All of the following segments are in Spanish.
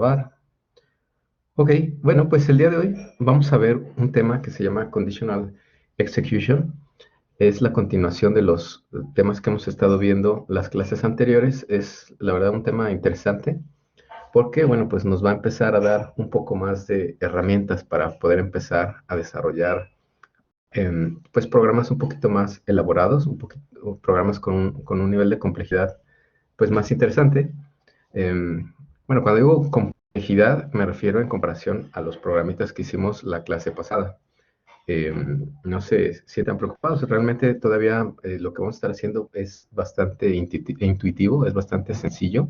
grabar. Ok, bueno, pues el día de hoy vamos a ver un tema que se llama Conditional Execution. Es la continuación de los temas que hemos estado viendo las clases anteriores. Es, la verdad, un tema interesante porque, bueno, pues nos va a empezar a dar un poco más de herramientas para poder empezar a desarrollar, pues, programas un poquito más elaborados, programas con un nivel de complejidad, pues, más interesante. Bueno, cuando digo complejidad, me refiero en comparación a los programitas que hicimos la clase pasada. No sé si están preocupados, realmente todavía lo que vamos a estar haciendo es bastante intuitivo, es bastante sencillo.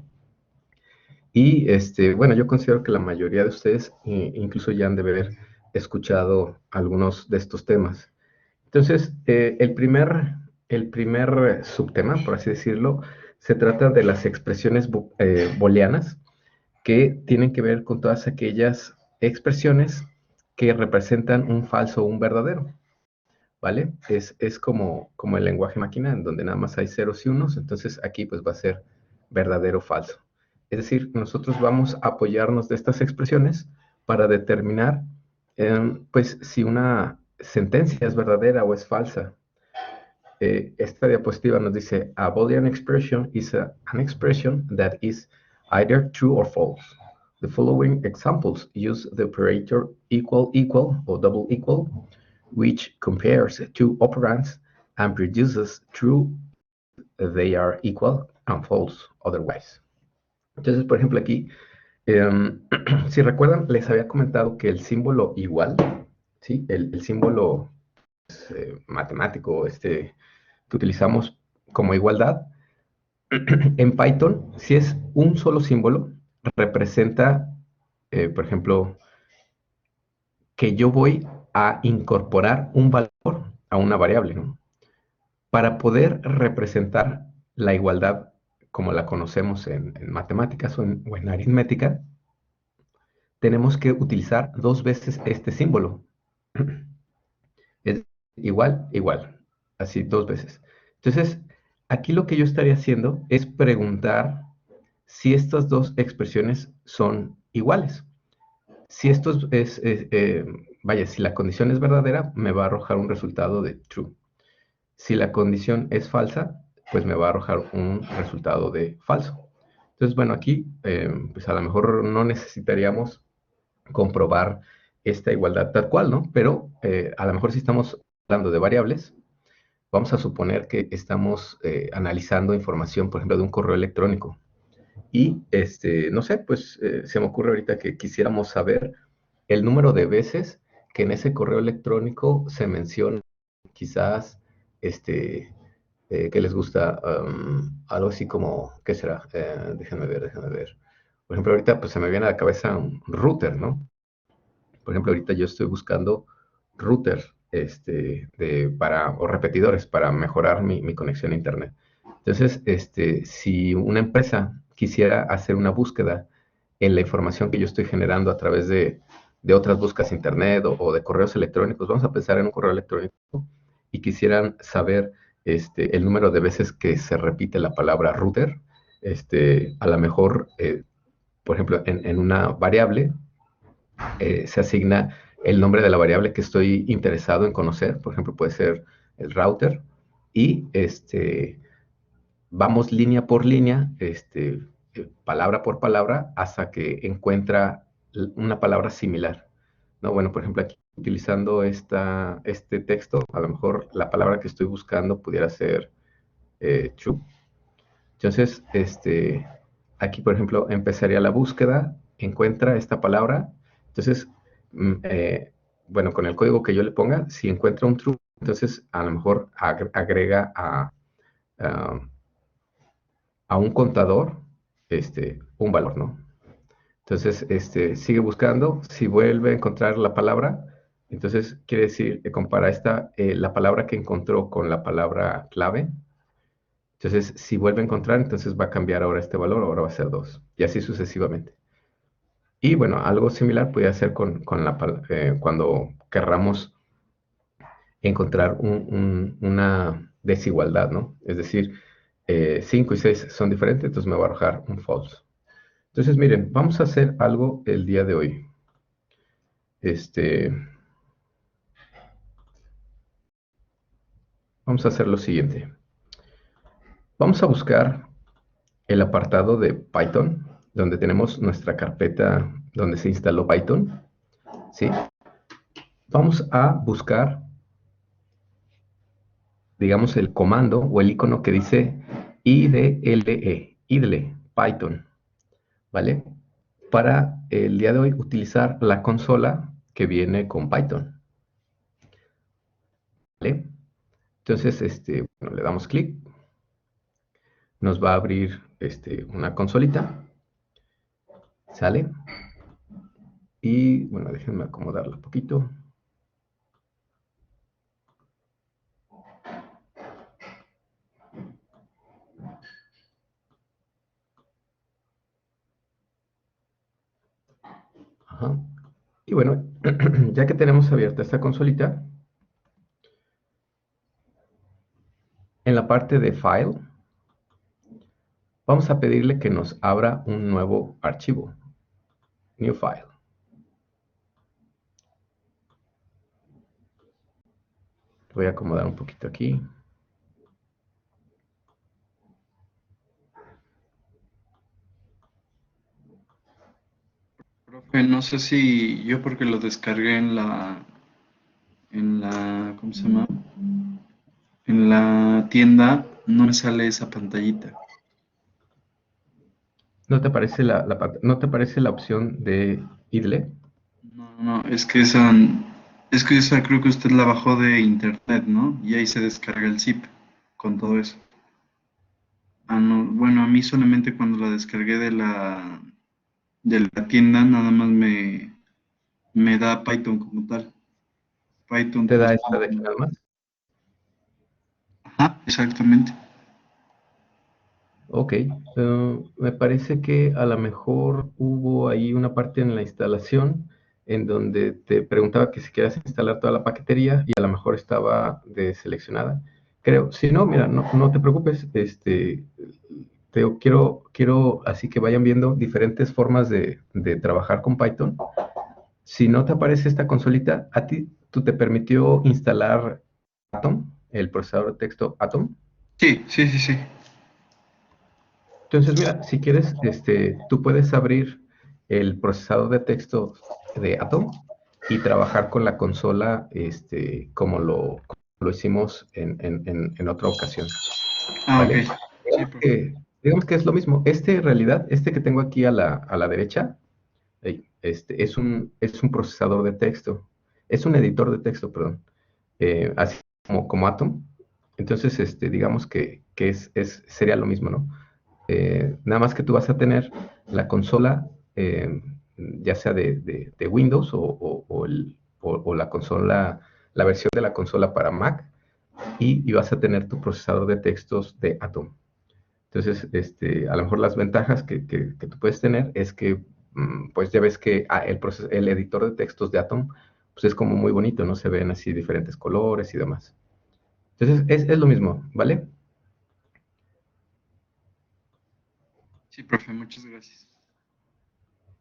Y bueno, yo considero que la mayoría de ustedes incluso ya han de haber escuchado algunos de estos temas. Entonces, el primer subtema, por así decirlo, se trata de las expresiones booleanas, que tienen que ver con todas aquellas expresiones que representan un falso o un verdadero, ¿vale? Es como el lenguaje máquina, en donde nada más hay ceros y unos, entonces aquí pues va a ser verdadero o falso. Es decir, nosotros vamos a apoyarnos de estas expresiones para determinar, pues, si una sentencia es verdadera o es falsa. Esta diapositiva nos dice, a Boolean expression is an expression that is either true or false. The following examples use the operator equal equal or double equal, which compares two operands and produces true if they are equal and false otherwise. Entonces, por ejemplo, aquí, si recuerdan, les había comentado que el símbolo igual, ¿sí? El símbolo matemático, que utilizamos como igualdad, en Python, si es un solo símbolo, representa, por ejemplo, que yo voy a incorporar un valor a una variable, ¿no? Para poder representar la igualdad como la conocemos en matemáticas o en aritmética, tenemos que utilizar dos veces este símbolo. Es igual, igual, así dos veces. Entonces, aquí lo que yo estaría haciendo es preguntar si estas dos expresiones son iguales. Si esto vaya, si la condición es verdadera, me va a arrojar un resultado de true. Si la condición es falsa, pues me va a arrojar un resultado de falso. Entonces, bueno, aquí, pues a lo mejor no necesitaríamos comprobar esta igualdad tal cual, ¿no? Pero a lo mejor si estamos hablando de variables, vamos a suponer que estamos analizando información, por ejemplo, de un correo electrónico. Y, no sé, pues se me ocurre ahorita que quisiéramos saber el número de veces que en ese correo electrónico se menciona quizás, ¿qué les gusta? Algo así como, ¿qué será? Déjenme ver, déjenme ver. Por ejemplo, ahorita pues se me viene a la cabeza un router, ¿no? Por ejemplo, ahorita yo estoy buscando router, o repetidores para mejorar mi conexión a internet. Entonces, si una empresa quisiera hacer una búsqueda en la información que yo estoy generando a través de otras búsquedas internet o de correos electrónicos, vamos a pensar en un correo electrónico y quisieran saber el número de veces que se repite la palabra router, a lo mejor, por ejemplo, en una variable, se asigna el nombre de la variable que estoy interesado en conocer, por ejemplo, puede ser el router, y vamos línea por línea, palabra por palabra, hasta que encuentra una palabra similar, ¿no? Bueno, por ejemplo, aquí utilizando este texto, a lo mejor la palabra que estoy buscando pudiera ser true. Entonces, aquí, por ejemplo, empezaría la búsqueda, encuentra esta palabra, entonces, mm, eh, bueno, con el código que yo le ponga, si encuentra un true, entonces a lo mejor agrega a, a un contador un valor, ¿no? Entonces, sigue buscando, si vuelve a encontrar la palabra, entonces quiere decir que compara la palabra que encontró con la palabra clave. Entonces, si vuelve a encontrar, entonces va a cambiar ahora este valor, ahora va a ser 2, y así sucesivamente. Y bueno, algo similar puede ser cuando querramos encontrar una desigualdad, ¿no? Es decir, 5 y 6 son diferentes, entonces me va a arrojar un false. Entonces, miren, vamos a hacer algo el día de hoy. Vamos a hacer lo siguiente. Vamos a buscar el apartado de Python, donde tenemos nuestra carpeta donde se instaló Python. ¿Sí? Vamos a buscar, digamos, el comando o el icono que dice idle, Python, ¿vale? Para el día de hoy utilizar la consola que viene con Python, ¿vale? Entonces, bueno, le damos clic, nos va a abrir una consolita, ¿sale? Y bueno, déjenme acomodarla un poquito. Ajá. Y bueno, ya que tenemos abierta esta consolita, en la parte de File, vamos a pedirle que nos abra un nuevo archivo, New File. Voy a acomodar un poquito aquí. Profe, no sé si yo porque lo descargué ¿cómo se llama? En la tienda no me sale esa pantallita. ¿No te aparece no te aparece la opción de idle? No, es que esa creo que usted la bajó de internet, ¿no? Y ahí se descarga el zip con todo eso. Ah, no, bueno, a mí solamente cuando la descargué de la tienda nada más me da Python como tal. Python ¿Te da 3. esta de aquí nada más? Ajá, exactamente. Ok, me parece que a lo mejor hubo ahí una parte en la instalación en donde te preguntaba que si querías instalar toda la paquetería y a lo mejor estaba deseleccionada. Creo, si no, mira, no te preocupes, quiero así que vayan viendo diferentes formas de trabajar con Python. Si no te aparece esta consolita, a ti, ¿tú te permitió instalar Atom, el procesador de texto Atom? Sí. Entonces, mira, si quieres, tú puedes abrir el procesador de texto de Atom y trabajar con la consola, como lo hicimos en otra ocasión, Ah, ok. ¿vale? Sí, Digamos profe. que, digamos que es lo mismo. En realidad, que tengo aquí a la derecha, es un procesador de texto, es un editor de texto, perdón, así como Atom. Entonces, digamos que sería lo mismo, ¿no? Nada más que tú vas a tener la consola, ya sea de Windows o la consola, la versión de la consola para Mac, y vas a tener tu procesador de textos de Atom. Entonces, a lo mejor las ventajas que tú puedes tener es que, pues ya ves que el editor de textos de Atom, pues es como muy bonito, ¿no? Se ven así diferentes colores y demás. Entonces, es lo mismo, ¿vale? Sí, profe, muchas gracias.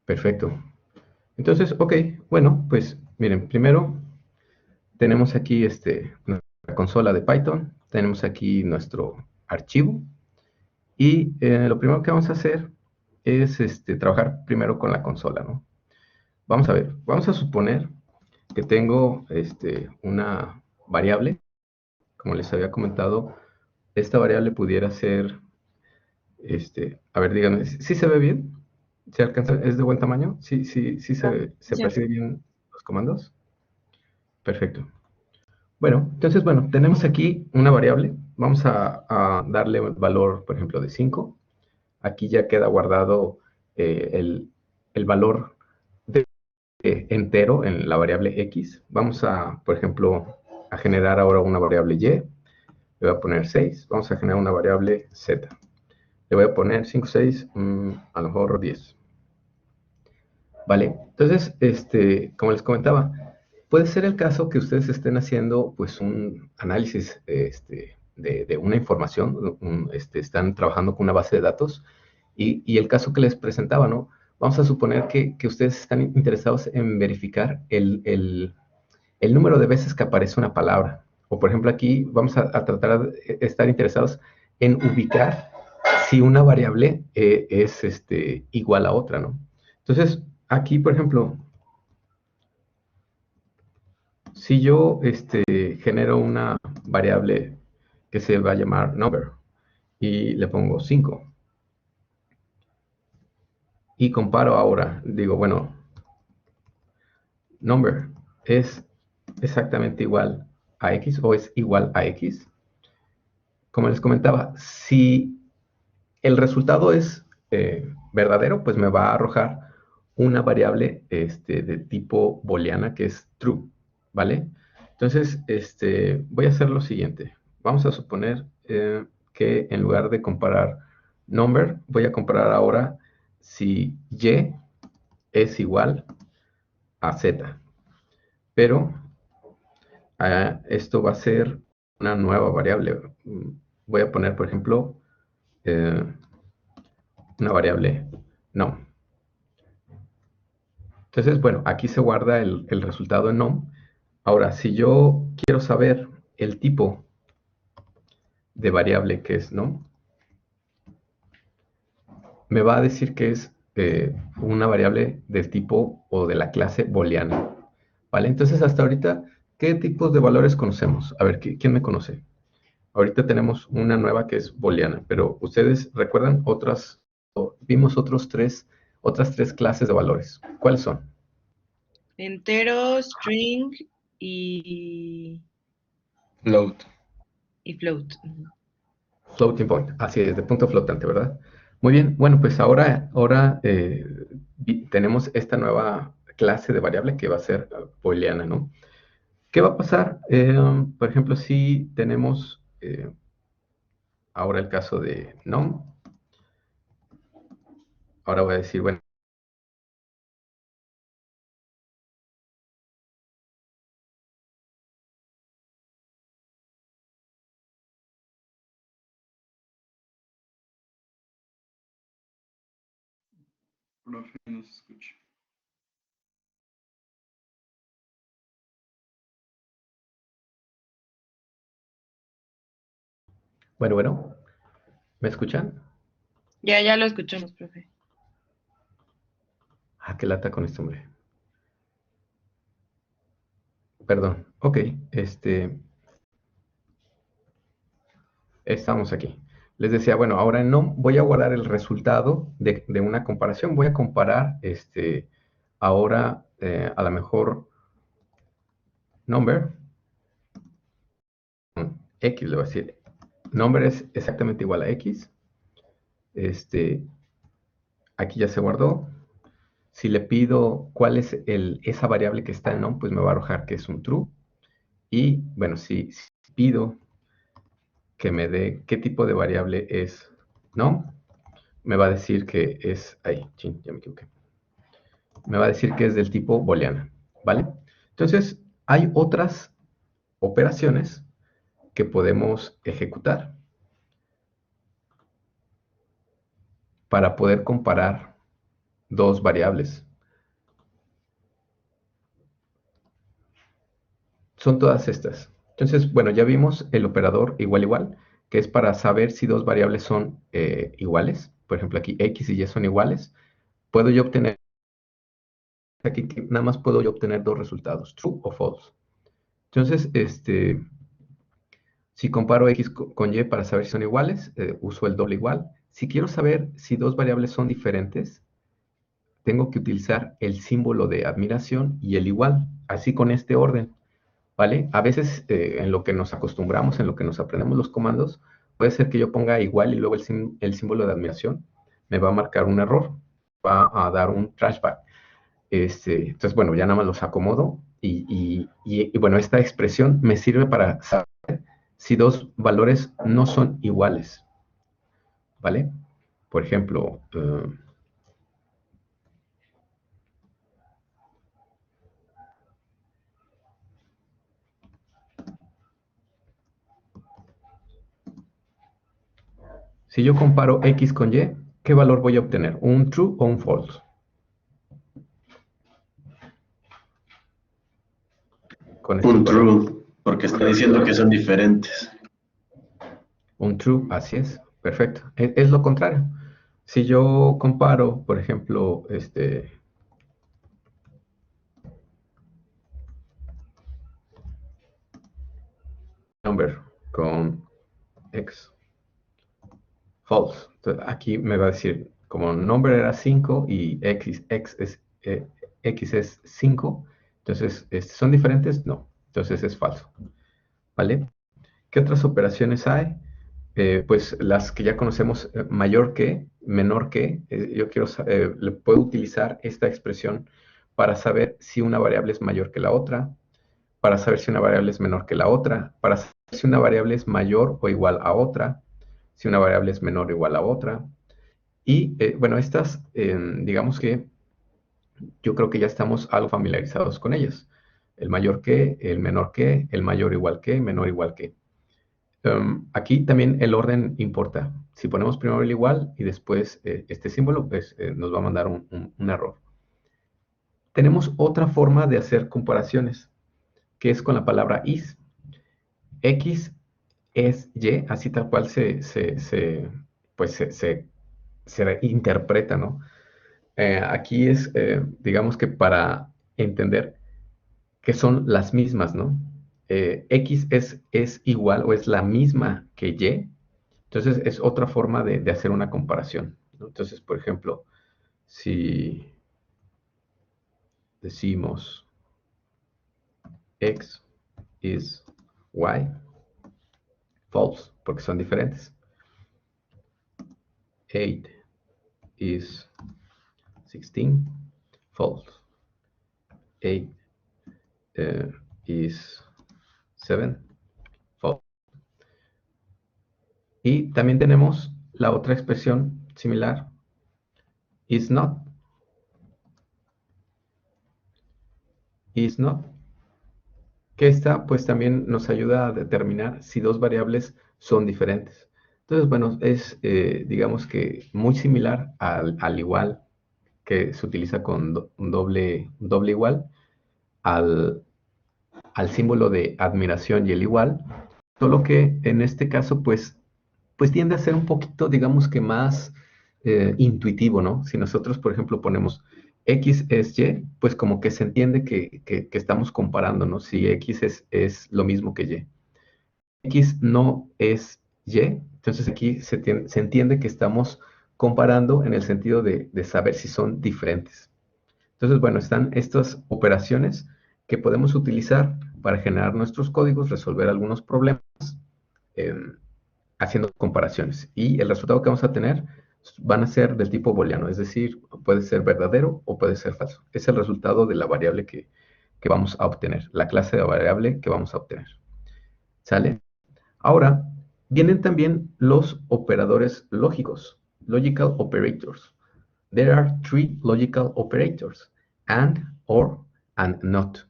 Perfecto. Entonces, ok, bueno, pues miren, primero tenemos aquí nuestra consola de Python, tenemos aquí nuestro archivo y lo primero que vamos a hacer es trabajar primero con la consola, ¿no? Vamos a ver, vamos a suponer que tengo una variable, como les había comentado, esta variable pudiera ser, a ver, díganme, ¿sí se ve bien? ¿Se alcanza? ¿Es de buen tamaño? ¿Sí se Ya. percibe bien los comandos? Perfecto. Bueno, entonces, bueno, tenemos aquí una variable. Vamos a darle el valor, por ejemplo, de 5. Aquí ya queda guardado el valor entero en la variable x. Vamos a, por ejemplo, a generar ahora una variable y. Le voy a poner 6. Vamos a generar una variable z. Le voy a poner 5, 6, a lo mejor 10. Vale, entonces, como les comentaba, puede ser el caso que ustedes estén haciendo pues un análisis de una información, están trabajando con una base de datos Y el caso que les presentaba, ¿no? Vamos a suponer que ustedes están interesados en verificar el número de veces que aparece una palabra. O por ejemplo aquí vamos a tratar de estar interesados en ubicar si una variable es igual a otra, ¿no? Entonces, aquí, por ejemplo, si yo genero una variable que se va a llamar number y le pongo 5 y comparo ahora, digo, bueno, number es exactamente igual a x o es igual a x. Como les comentaba, si el resultado es verdadero, pues me va a arrojar una variable de tipo booleana que es true, ¿vale? Entonces, voy a hacer lo siguiente. Vamos a suponer que en lugar de comparar number, voy a comparar ahora si y es igual a z. Pero esto va a ser una nueva variable. Voy a poner, por ejemplo, eh, una variable no. Entonces, bueno, aquí se guarda el resultado en num. Ahora, si yo quiero saber el tipo de variable que es num, me va a decir que es una variable del tipo o de la clase booleana. ¿Vale? Entonces, hasta ahorita, ¿qué tipos de valores conocemos? A ver, ¿quién me conoce? Ahorita tenemos una nueva que es booleana, pero ¿ustedes recuerdan otras? Vimos otras tres clases de valores. ¿Cuáles son? Entero, string y, Float. y float. Ujú. Floating point, así es, de punto flotante, ¿verdad? Muy bien, bueno, pues ahora tenemos esta nueva clase de variable que va a ser booleana, ¿no? ¿Qué va a pasar? Por ejemplo, si tenemos ahora el caso de num, ahora voy a decir, bueno, Profe, no se escucha. bueno, ¿me escuchan? Ya lo escuchamos, profe. Ah, qué lata con este hombre. Perdón, ok, estamos aquí. Les decía, bueno, ahora no voy a guardar el resultado de una comparación. Voy a comparar ahora a lo mejor number con x, le voy a decir. Number es exactamente igual a x. Aquí ya se guardó. Si le pido cuál es esa variable que está en num, pues me va a arrojar que es un true. Y bueno, si pido que me dé qué tipo de variable es num, me va a decir que es, ahí, chin, ya me equivoqué. Me va a decir que es del tipo booleana, ¿vale? Entonces, hay otras operaciones que podemos ejecutar para poder comparar dos variables. Son todas estas. Entonces, bueno, ya vimos el operador igual igual, que es para saber si dos variables son iguales. Por ejemplo, aquí x y y son iguales. Puedo yo obtener, aquí nada más puedo yo obtener dos resultados, true o false. Entonces, si comparo x con y para saber si son iguales, uso el doble igual. Si quiero saber si dos variables son diferentes, tengo que utilizar el símbolo de admiración y el igual, así con este orden, ¿vale? A veces en lo que nos acostumbramos, en lo que nos aprendemos los comandos, puede ser que yo ponga igual y luego el símbolo de admiración me va a marcar un error, va a dar un trashback. Entonces, bueno, ya nada más los acomodo y bueno, esta expresión me sirve para saber si dos valores no son iguales, ¿vale? Por ejemplo, si yo comparo x con y, ¿qué ¿qué valor voy a obtener? ¿Un true o un false? Con estos Un valores. true, porque está diciendo que son diferentes. Un true, así es. Perfecto. Es lo contrario. Si yo comparo, por ejemplo, number con x, false. Entonces, aquí me va a decir, como number era 5 y x es 5, entonces, ¿son diferentes? No. Entonces es falso. ¿Vale? ¿Qué otras operaciones hay? Pues las que ya conocemos, mayor que, menor que. Yo le puedo utilizar esta expresión para saber si una variable es mayor que la otra, para saber si una variable es menor que la otra, para saber si una variable es mayor o igual a otra, si una variable es menor o igual a otra. Y bueno, estas, digamos que yo creo que ya estamos algo familiarizados con ellas. El mayor que, el menor que, el mayor igual que, menor igual que. Aquí también el orden importa. Si ponemos primero el igual y después este símbolo, pues nos va a mandar un error. Tenemos otra forma de hacer comparaciones, que es con la palabra is. X es Y, así tal cual pues se interpreta, ¿no? Aquí es, digamos que para entender que son las mismas, ¿no? X es igual o es la misma que Y. Entonces es otra forma de hacer una comparación, ¿no? Entonces, por ejemplo, si decimos X is Y, false, porque son diferentes. 8 is 16, false. 8 is 7, false. Y también tenemos la otra expresión similar, is not. Is not. Que esta pues también nos ayuda a determinar si dos variables son diferentes. Entonces, bueno, es digamos que muy similar al igual que se utiliza con un doble igual, al símbolo de admiración y el igual, solo que en este caso pues tiende a ser un poquito, digamos que más intuitivo, ¿no? Si nosotros, por ejemplo, ponemos X es Y, pues como que se entiende que estamos comparando, ¿no? Si X es lo mismo que Y. X no es Y, entonces aquí se entiende que estamos comparando en el sentido de saber si son diferentes. Entonces, bueno, están estas operaciones que podemos utilizar para generar nuestros códigos, resolver algunos problemas, eh, haciendo comparaciones. Y el resultado que vamos a tener van a ser del tipo booleano, es decir, puede ser verdadero o puede ser falso. Es el resultado de la variable que vamos a obtener, la clase de variable que vamos a obtener. ¿Sale? Ahora, vienen también los operadores lógicos, logical operators. There are three logical operators, and, or, and not.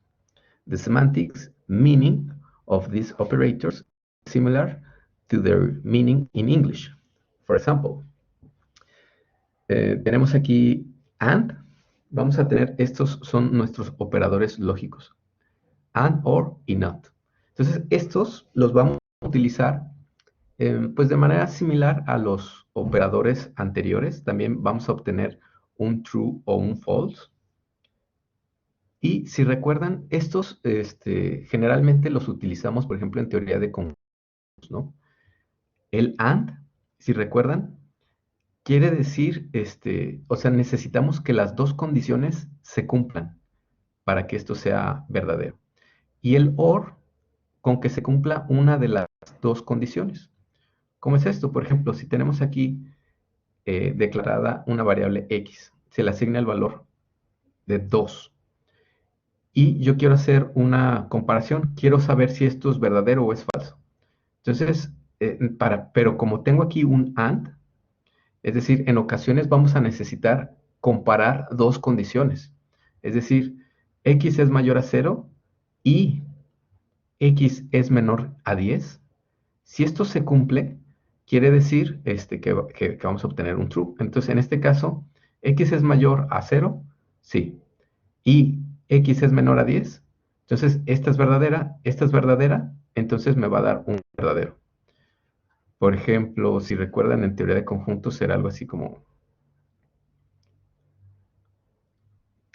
The semantics meaning of these operators is similar to their meaning in English. For example, tenemos aquí and. Vamos a tener, estos son nuestros operadores lógicos. And, or y not. Entonces, estos los vamos a utilizar pues de manera similar a los operadores anteriores. También vamos a obtener un true o un false. Y si recuerdan, estos generalmente los utilizamos, por ejemplo, en teoría de conjuntos, ¿no? El and, si recuerdan, quiere decir, o sea, necesitamos que las dos condiciones se cumplan para que esto sea verdadero. Y el or, con que se cumpla una de las dos condiciones. ¿Cómo es esto? Por ejemplo, si tenemos aquí declarada una variable x, se le asigna el valor de 2. Y yo quiero hacer una comparación, quiero saber si esto es verdadero o es falso. Entonces, pero como tengo aquí un AND, es decir, en ocasiones vamos a necesitar comparar dos condiciones. Es decir, x es mayor a 0 y x es menor a 10. Si esto se cumple, quiere decir que vamos a obtener un true. Entonces, en este caso, x es mayor a 0, sí. Y x es menor a 10. Entonces, esta es verdadera, entonces me va a dar un verdadero. Por ejemplo, si recuerdan, en teoría de conjuntos era algo así como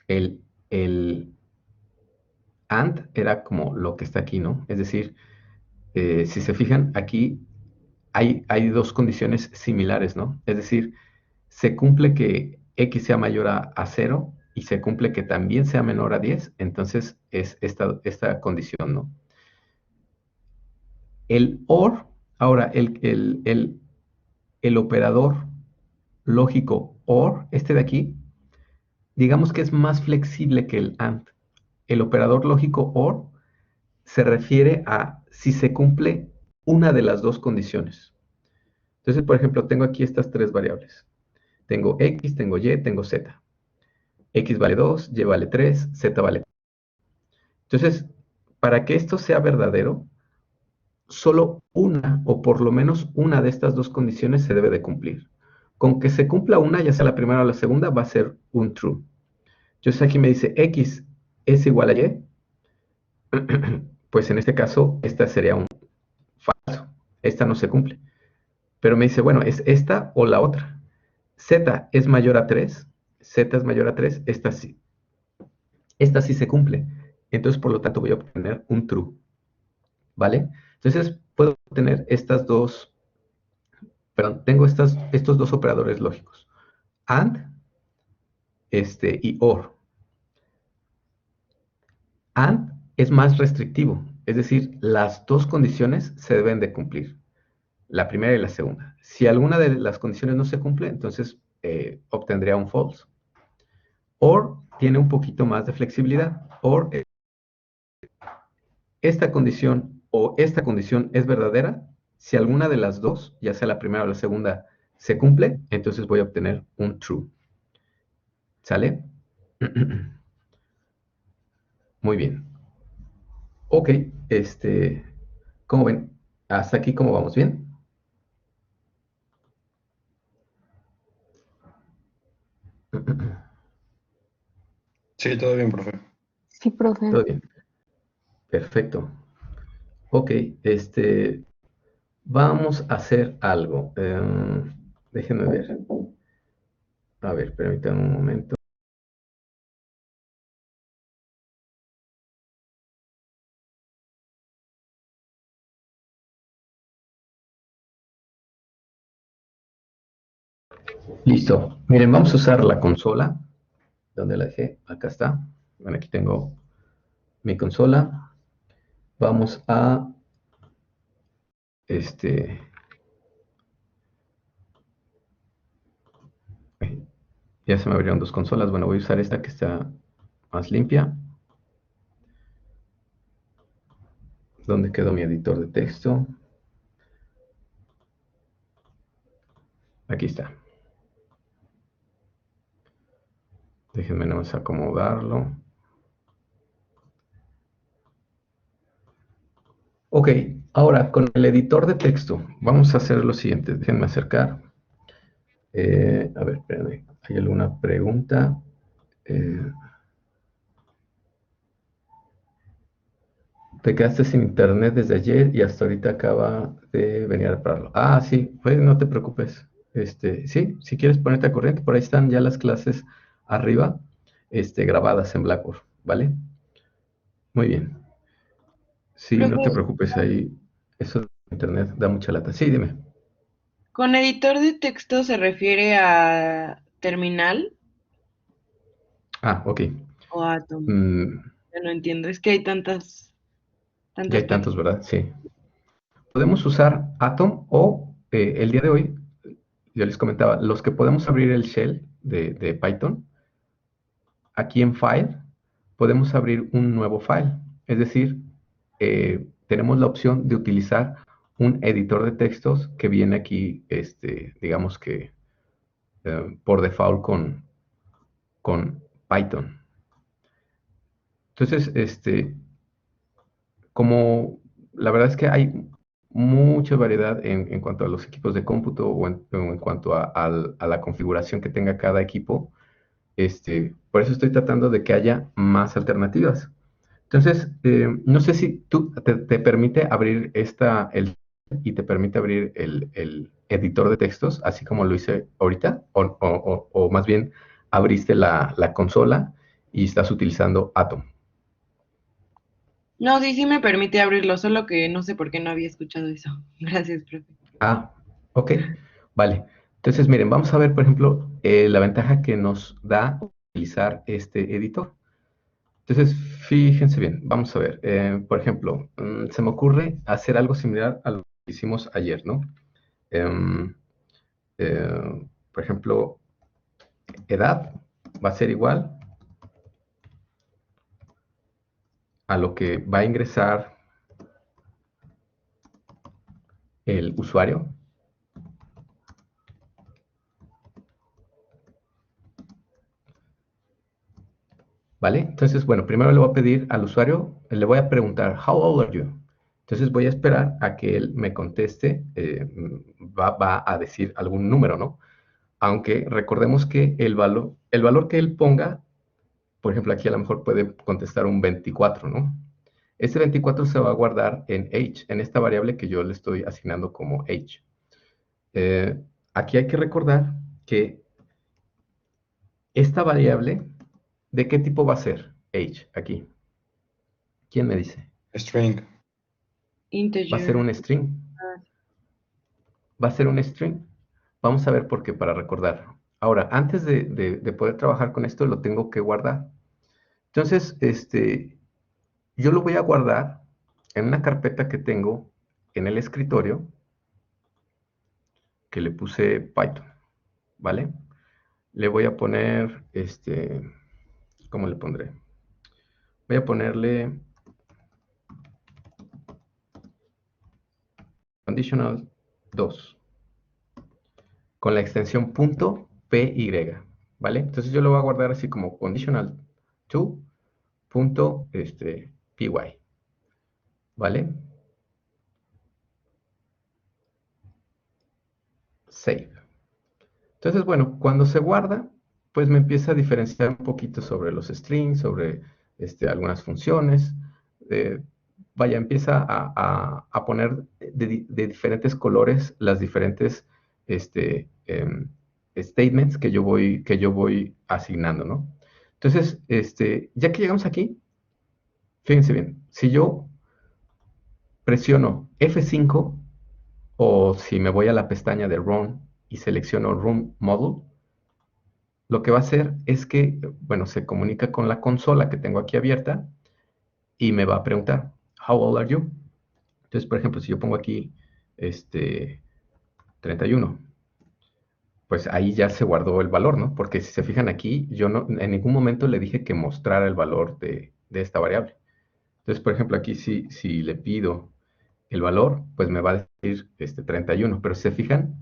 el AND era como lo que está aquí, ¿no? Es decir, si se fijan, aquí hay dos condiciones similares, ¿no? Es decir, se cumple que x sea mayor a 0 y se cumple que también sea menor a 10, entonces es esta condición, ¿no? El OR, ahora, el operador lógico OR, este de aquí, digamos que es más flexible que el AND. El operador lógico OR se refiere a si se cumple una de las dos condiciones. Entonces, por ejemplo, tengo aquí estas tres variables. Tengo x, tengo y, tengo z. X vale 2, y vale 3, z vale 4. Entonces, para que esto sea verdadero, solo una o por lo menos una de estas dos condiciones se debe de cumplir. Con que se cumpla una, ya sea la primera o la segunda, va a ser un true. Entonces aquí me dice x es igual a y, pues en este caso esta sería un falso. Esta no se cumple. Pero me dice, bueno, es esta o la otra. Z es mayor a 3, z es mayor a 3, esta sí. Esta sí se cumple. Entonces, por lo tanto, voy a obtener un true. ¿Vale? Entonces, puedo obtener estas dos, perdón, tengo estos dos operadores lógicos. AND y OR. AND es más restrictivo, es decir, las dos condiciones se deben de cumplir, la primera y la segunda. Si alguna de las condiciones no se cumple, entonces obtendría un false. OR tiene un poquito más de flexibilidad. OR, esta condición o esta condición es verdadera. Si alguna de las dos, ya sea la primera o la segunda, se cumple, entonces voy a obtener un true. ¿Sale? Muy bien. Ok, ¿cómo ven? Hasta aquí, ¿cómo vamos? ¿Bien? Sí, todo bien, profe. Sí, profe. Todo bien. Perfecto. Ok, vamos a hacer algo. Déjenme ver. A ver, permítanme un momento. Listo. Miren, vamos a usar la consola. ¿Dónde la dejé? Acá está. Bueno, aquí tengo mi consola. Vamos a, ya se me abrieron dos consolas. Bueno, voy a usar esta que está más limpia. ¿Dónde quedó mi editor de texto? Aquí está. Déjenme nomás acomodarlo. Ok, ahora con el editor de texto vamos a hacer lo siguiente. Déjenme acercar. A ver, espérenme. ¿Hay alguna pregunta? Te quedaste sin internet desde ayer y hasta ahorita acaba de venir a repararlo. Ah, sí, pues no te preocupes. Sí, si quieres ponerte a corriente, por ahí están ya las clases arriba, grabadas en Blackboard, ¿vale? Muy bien. Sí, no te Profe, preocupes ahí. Eso de internet da mucha lata. Sí, dime. ¿con editor de texto se refiere a terminal Ah, ok. o Atom? Mm, Ya no entiendo, es que hay ya tantas hay tantos, plataformas. ¿verdad? Sí. Podemos usar Atom o el día de hoy, yo les comentaba, los que podemos abrir el shell de Python, aquí en File, podemos abrir un nuevo file. Es decir, tenemos la opción de utilizar un editor de textos que viene aquí, digamos que por default con Python. Entonces, como la verdad es que hay mucha variedad en cuanto a los equipos de cómputo o en cuanto a la configuración que tenga cada equipo. Por eso estoy tratando de que haya más alternativas. Entonces, no sé si tú te permite abrir y te permite abrir el editor de textos, así como lo hice ahorita, o más bien abriste la consola y estás utilizando Atom. No, sí, sí me permite abrirlo, solo que no sé por qué no había escuchado eso. Gracias, profe. Ah, ok, vale. Entonces, miren, vamos a ver, por ejemplo, la ventaja que nos da utilizar este editor. Entonces, fíjense bien, vamos a ver. Por ejemplo, se me ocurre hacer algo similar a lo que hicimos ayer, ¿no? Em, por ejemplo, edad va a ser igual a lo que va a ingresar el usuario, ¿vale? Entonces, bueno, primero le voy a pedir al usuario, le voy a preguntar, how old are you? Entonces voy a esperar a que él me conteste, va a decir algún número, ¿no? Aunque recordemos que el valor que él ponga, por ejemplo, aquí a lo mejor puede contestar un 24, ¿no? Ese 24 se va a guardar en age, en esta variable que yo le estoy asignando como age. Aquí hay que recordar que esta variable, ¿de qué tipo va a ser? Age, aquí. ¿Quién me dice? String. Va a ser Integer. un string. Ah, Va a ser un string. Vamos a ver por qué, para recordar. Ahora, antes de poder trabajar con esto, lo tengo que guardar. Entonces, yo lo voy a guardar en una carpeta que tengo en el escritorio, que le puse Python, ¿vale? Le voy a poner, ¿cómo le pondré? Voy a ponerle conditional 2 con la extensión .py, ¿vale? Entonces yo lo voy a guardar así como conditional 2 py, ¿vale? Save. Entonces, bueno, cuando se guarda, pues me empieza a diferenciar un poquito sobre los strings, sobre algunas funciones. eh, Vaya, empieza a poner de diferentes colores las diferentes statements que yo voy asignando, ¿no? Entonces, ya que llegamos aquí, fíjense bien, si yo presiono F5 o si me voy a la pestaña de Run y selecciono Run Model, lo que va a hacer es que, bueno, se comunica con la consola que tengo aquí abierta y me va a preguntar, How old are you? Entonces, por ejemplo, si yo pongo aquí 31, pues ahí ya se guardó el valor, ¿no? Porque si se fijan aquí, yo no, en ningún momento le dije que mostrara el valor de esta variable. Entonces, por ejemplo, aquí si le pido el valor, pues me va a decir 31, pero si se fijan,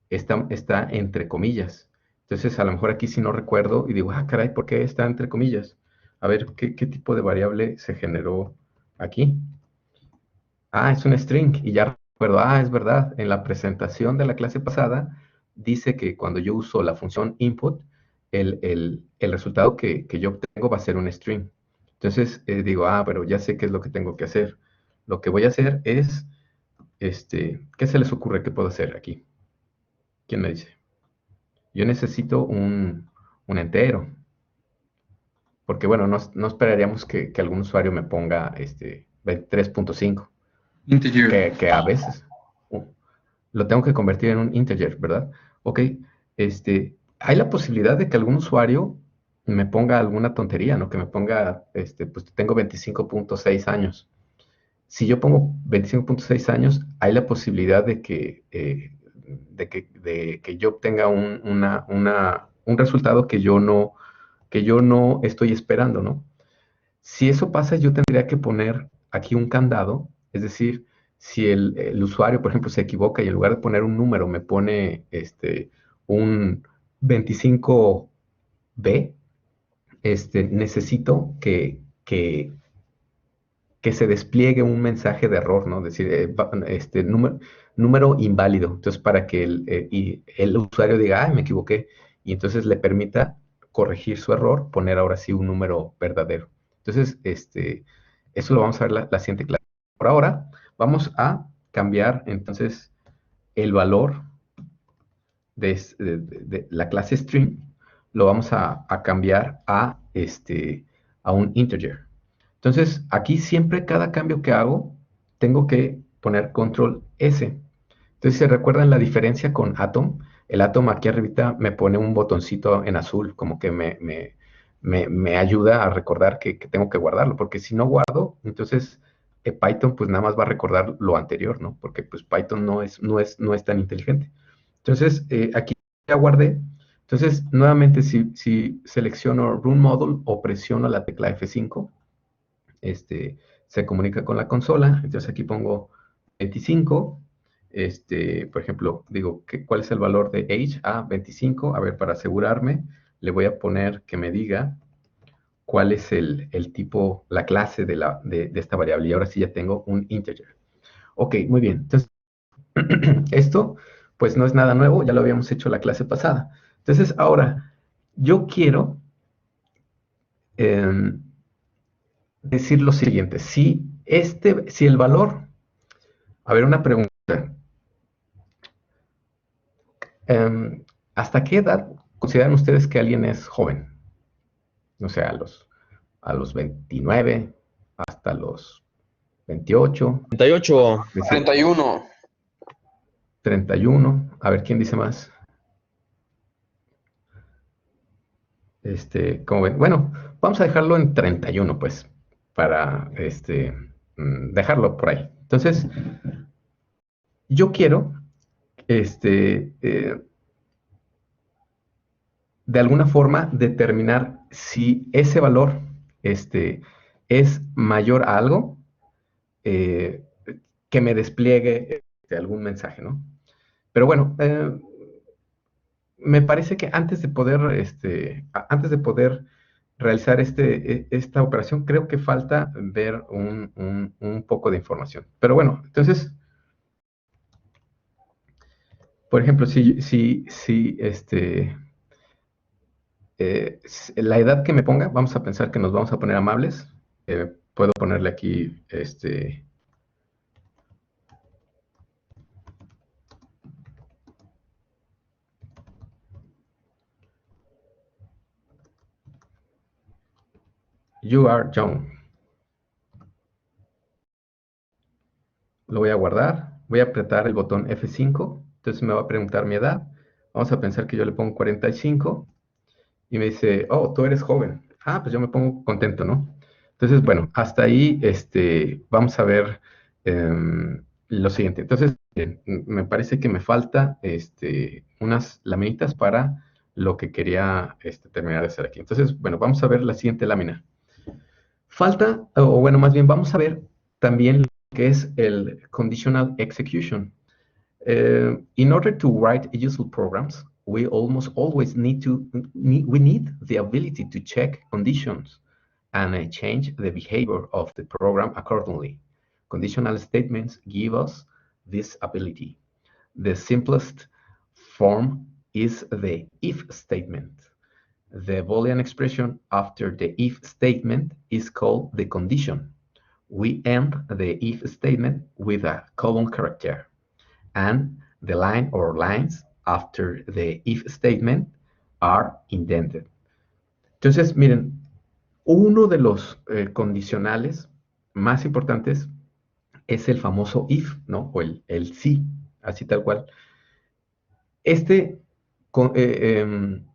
está entre comillas. Entonces, a lo mejor aquí sí no recuerdo y digo, ah, caray, ¿por qué está entre comillas? A ver, ¿qué tipo de variable se generó aquí? Ah, es un string y ya recuerdo, ah, es verdad, en la presentación de la clase pasada dice que cuando yo uso la función input, el resultado que yo obtengo va a ser un string. Entonces, digo, ah, pero ya sé qué es lo que tengo que hacer. Lo que voy a hacer es, ¿qué se les ocurre que puedo hacer aquí? ¿Quién me dice? Yo necesito un entero, porque bueno, no esperaríamos que algún usuario me ponga 23.5, Integer. que a veces lo tengo que convertir en un integer, ¿verdad? Ok, hay la posibilidad de que algún usuario me ponga alguna tontería, ¿no? Que me ponga, pues tengo 25.6 años. Si yo pongo 25.6 años, hay la posibilidad de que yo obtenga un resultado que yo no estoy esperando, ¿no? Si eso pasa, yo tendría que poner aquí un candado, es decir, si el usuario, por ejemplo, se equivoca y en lugar de poner un número me pone un 25B, necesito que que se despliegue un mensaje de error, ¿no? Es decir, número inválido. Entonces, para que el usuario diga, ay, me equivoqué, y entonces le permita corregir su error, poner ahora sí un número verdadero. Entonces, eso lo vamos a ver la siguiente clase. Por ahora, vamos a cambiar entonces el valor de la clase string, lo vamos a cambiar a un integer. Entonces, aquí siempre cada cambio que hago, tengo que poner control S. Entonces, ¿se recuerdan la diferencia con Atom? El Atom aquí arribita me pone un botoncito en azul, como que me ayuda a recordar que tengo que guardarlo, porque si no guardo, entonces Python pues nada más va a recordar lo anterior, ¿no? Porque pues Python no es tan inteligente. Entonces, aquí ya guardé. Entonces, nuevamente, si selecciono Run Module o presiono la tecla F5, se comunica con la consola. Entonces, aquí pongo 25. Por ejemplo, digo, ¿cuál es el valor de age? 25. A ver, para asegurarme, le voy a poner que me diga cuál es el tipo, la clase de esta variable. Y ahora sí ya tengo un integer. Ok, muy bien. Entonces, esto, pues no es nada nuevo, ya lo habíamos hecho la clase pasada. Entonces, ahora, yo quiero em, decir lo siguiente. Si el valor, a ver, una pregunta. Em, ¿Hasta qué edad consideran ustedes que alguien es joven? No sé, a los 29, hasta los 28, 38. es decir, 31. 31. A ver, ¿quién dice más? ¿Cómo ven? Bueno, vamos a dejarlo en 31, pues, para dejarlo por ahí. Entonces, yo quiero, de alguna forma, determinar si ese valor, es mayor a algo, eh, que me despliegue algún mensaje, ¿no? Pero bueno, me parece que antes de poder realizar esta operación, creo que falta ver un poco de información. Pero bueno, entonces, por ejemplo, la edad que me ponga, vamos a pensar que nos vamos a poner amables. Puedo ponerle aquí, you are young. Lo voy a guardar, voy a apretar el botón F5, entonces me va a preguntar mi edad. Vamos a pensar que yo le pongo 45 y me dice, oh, tú eres joven. Pues yo me pongo contento, ¿no? Entonces, bueno, hasta ahí vamos a ver lo siguiente. Entonces, me parece que me falta unas laminitas para lo que quería terminar de hacer aquí. Entonces, bueno, vamos a ver la siguiente lámina. Falta, o bueno, más bien vamos a ver también lo que es el conditional execution. In order to write useful programs, we almost always need the ability to check conditions and change the behavior of the program accordingly. Conditional statements give us this ability. The simplest form is the if statement. The Boolean expression after the if statement is called the condition. We end the if statement with a colon character, and the line or lines after the if statement are indented. Entonces, miren, uno de los condicionales más importantes es el famoso if, ¿no? O el sí, así tal cual.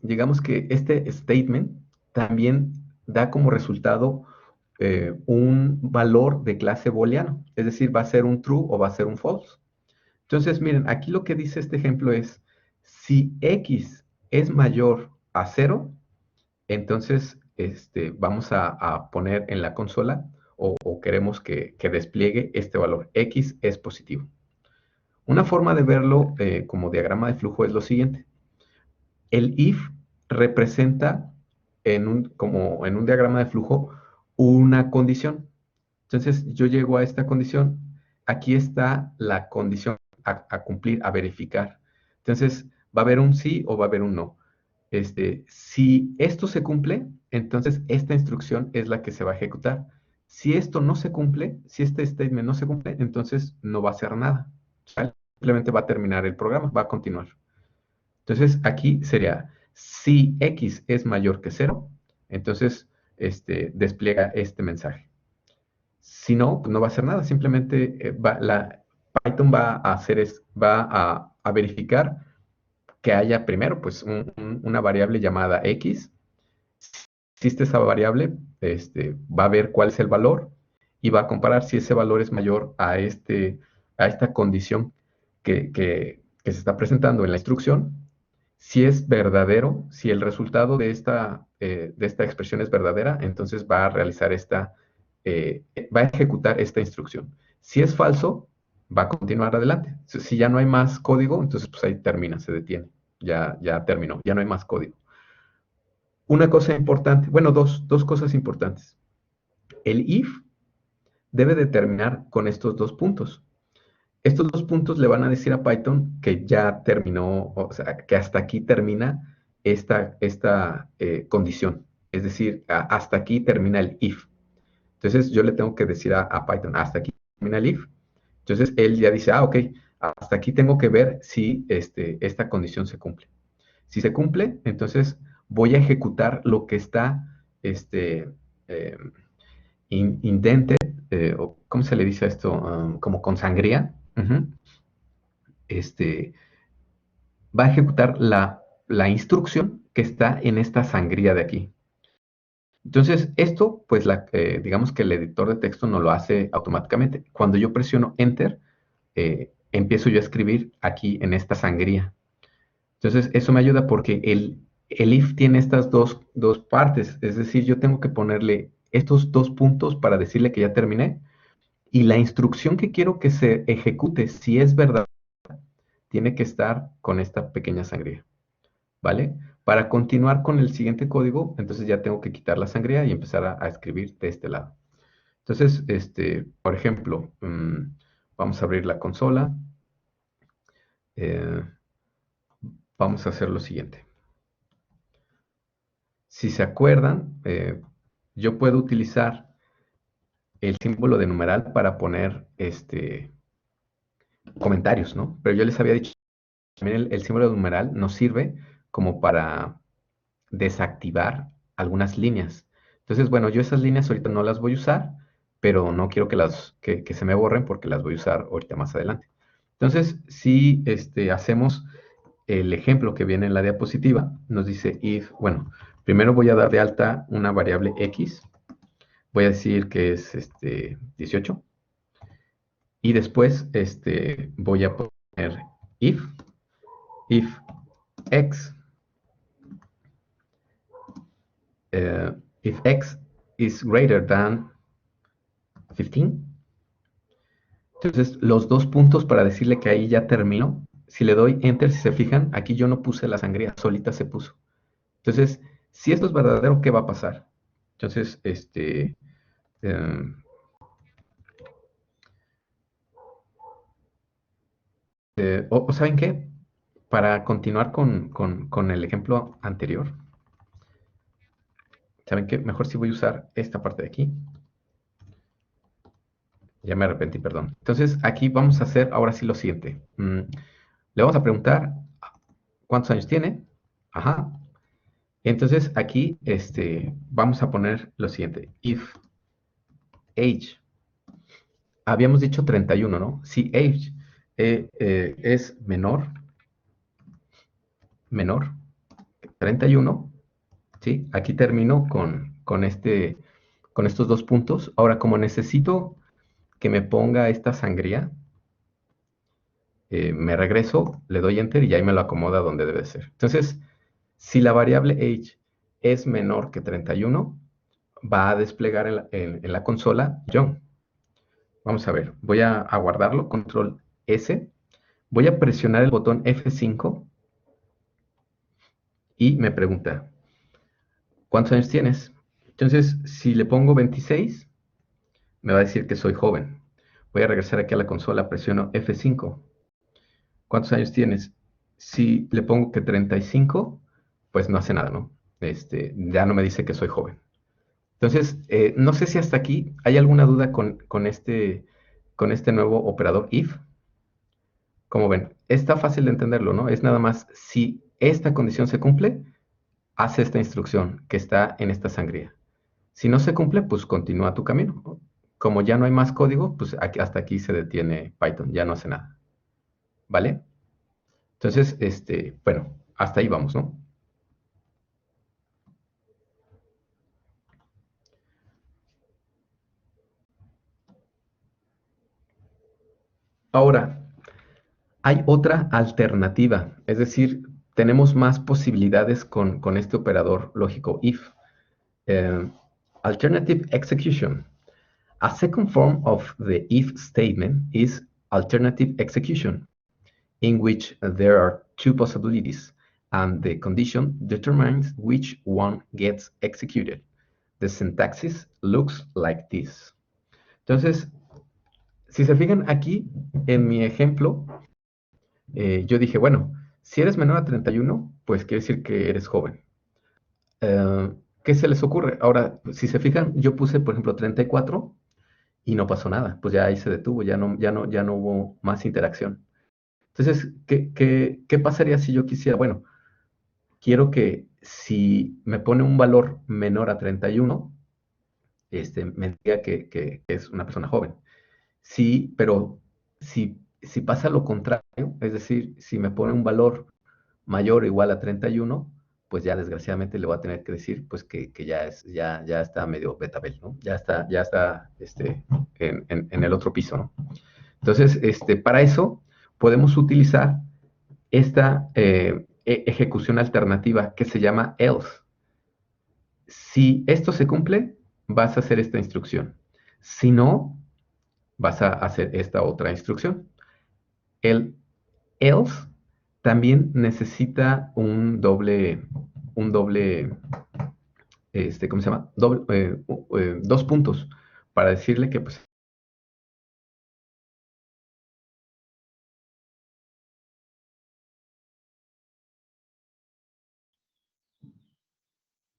Digamos que este statement también da como resultado un valor de clase booleano, es decir, va a ser un true o va a ser un false. Entonces, miren, aquí lo que dice este ejemplo es, si x es mayor a 0, entonces vamos a poner en la consola o queremos que despliegue este valor, x es positivo. Una forma de verlo como diagrama de flujo es lo siguiente. El if representa como en un diagrama de flujo una condición. Entonces yo llego a esta condición, aquí está la condición a cumplir, a verificar. Entonces va a haber un sí o va a haber un no. Si esto se cumple, entonces esta instrucción es la que se va a ejecutar. Si esto no se cumple, si este statement no se cumple, entonces no va a hacer nada. ¿Sale? Simplemente va a terminar el programa, va a continuar. Entonces aquí sería, si x es mayor que 0, entonces despliega este mensaje. Si no, pues no va a hacer nada, simplemente Python va a va a verificar que haya primero pues una variable llamada x. Si existe esa variable, va a ver cuál es el valor y va a comparar si ese valor es mayor a esta condición que se está presentando en la instrucción. Si es verdadero, si el resultado de esta expresión es verdadera, entonces va a realizar va a ejecutar esta instrucción. Si es falso, va a continuar adelante. Si ya no hay más código, entonces pues ahí termina, se detiene. Ya terminó, ya no hay más código. Una cosa importante, bueno, dos cosas importantes. El if debe de terminar con estos dos puntos. Estos dos puntos le van a decir a Python que ya terminó, o sea, que hasta aquí termina esta condición. Es decir, hasta aquí termina el if. Entonces yo le tengo que decir a Python, hasta aquí termina el if. Entonces él ya dice, ok, hasta aquí tengo que ver si esta condición se cumple. Si se cumple, entonces voy a ejecutar lo que está eh, indented, o ¿cómo se le dice a esto? Como con sangría. Este, Va a ejecutar la instrucción que está en esta sangría de aquí. Entonces, esto, pues, digamos que el editor de texto no lo hace automáticamente. Cuando yo presiono Enter, empiezo yo a escribir aquí en esta sangría. Entonces, eso me ayuda porque el if tiene estas dos partes. Es decir, yo tengo que ponerle estos dos puntos para decirle que ya terminé. Y la instrucción que quiero que se ejecute, si es verdad, tiene que estar con esta pequeña sangría. ¿Vale? Para continuar con el siguiente código, entonces ya tengo que quitar la sangría y empezar a escribir de este lado. Entonces, por ejemplo, vamos a abrir la consola. Eh, vamos a hacer lo siguiente. Si se acuerdan, yo puedo utilizar el símbolo de numeral para poner comentarios, ¿no? Pero yo les había dicho, también el símbolo de numeral nos sirve como para desactivar algunas líneas. Entonces, bueno, yo esas líneas ahorita no las voy a usar, pero no quiero que se me borren porque las voy a usar ahorita más adelante. Entonces, si hacemos el ejemplo que viene en la diapositiva, nos dice if, bueno, primero voy a dar de alta una variable x, voy a decir que es 18, y después voy a poner if x, if x is greater than 15. Entonces, los dos puntos para decirle que ahí ya terminó. Si le doy Enter, si se fijan, aquí yo no puse la sangría, solita se puso. Entonces, si esto es verdadero, ¿qué va a pasar? Entonces, eh, o ¿saben qué? Para continuar con el ejemplo anterior, ¿saben qué? Mejor si voy a usar esta parte de aquí. Ya me arrepentí, perdón. Entonces, aquí vamos a hacer ahora sí lo siguiente. Le vamos a preguntar cuántos años tiene. Ajá. Entonces, aquí vamos a poner lo siguiente. If age, habíamos dicho 31, ¿no? Si age es menor que 31, ¿sí? Aquí termino con estos dos puntos. Ahora, como necesito que me ponga esta sangría, me regreso, le doy Enter y ahí me lo acomoda donde debe ser. Entonces, si la variable age es menor que 31, va a desplegar en la consola John. Vamos a ver, voy a guardarlo, control S, voy a presionar el botón F5 y me pregunta, ¿cuántos años tienes? Entonces, si le pongo 26, me va a decir que soy joven. Voy a regresar aquí a la consola, presiono F5. ¿Cuántos años tienes? Si le pongo que 35, pues no hace nada, ¿no? Ya no me dice que soy joven. Entonces, no sé si hasta aquí hay alguna duda con este nuevo operador if. Como ven, está fácil de entenderlo, ¿no? Es nada más si esta condición se cumple, hace esta instrucción que está en esta sangría. Si no se cumple, pues continúa tu camino. Como ya no hay más código, pues hasta aquí se detiene Python, ya no hace nada. ¿Vale? Entonces, bueno, hasta ahí vamos, ¿no? Ahora, hay otra alternativa, es decir, tenemos más posibilidades con este operador lógico if. Eh, Alternative execution. A second form of the if statement is alternative execution, in which there are two possibilities, and the condition determines which one gets executed. The syntaxis looks like this. Entonces, si se fijan aquí, en mi ejemplo, yo dije, bueno, si eres menor a 31, pues quiere decir que eres joven. ¿Qué se les ocurre? Ahora, si se fijan, yo puse, por ejemplo, 34 y no pasó nada, pues ya ahí se detuvo, ya no hubo más interacción. Entonces, ¿qué pasaría si yo quisiera? Bueno, quiero que si me pone un valor menor a 31, me diga que es una persona joven. Sí, pero si pasa lo contrario, es decir, si me pone un valor mayor o igual a 31, pues ya desgraciadamente le voy a tener que decir pues que ya está medio betabel, ¿no? Ya está en el otro piso, ¿no? Entonces, para eso podemos utilizar esta ejecución alternativa que se llama else. Si esto se cumple, vas a hacer esta instrucción. Si no, vas a hacer esta otra instrucción. El else también necesita ¿cómo se llama? Dos puntos para decirle que pues,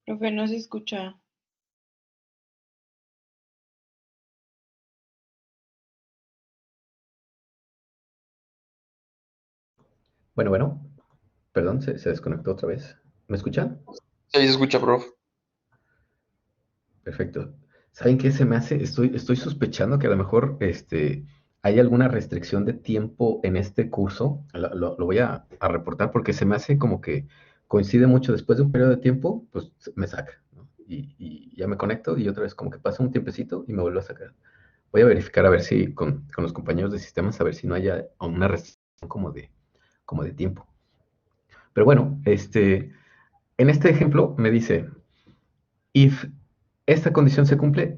Profe, no se escucha. bueno, perdón, se desconectó otra vez. ¿Me escuchan? Sí, se escucha, profe. Perfecto. ¿Saben qué se me hace? Estoy sospechando que a lo mejor hay alguna restricción de tiempo en este curso. Lo voy a reportar porque se me hace como que coincide mucho después de un periodo de tiempo, pues me saca, ¿no? Y ya me conecto y otra vez como que pasa un tiempecito y me vuelve a sacar. Voy a verificar a ver si con los compañeros de sistemas, a ver si no haya una restricción como de tiempo. Pero bueno, en este ejemplo me dice, if esta condición se cumple,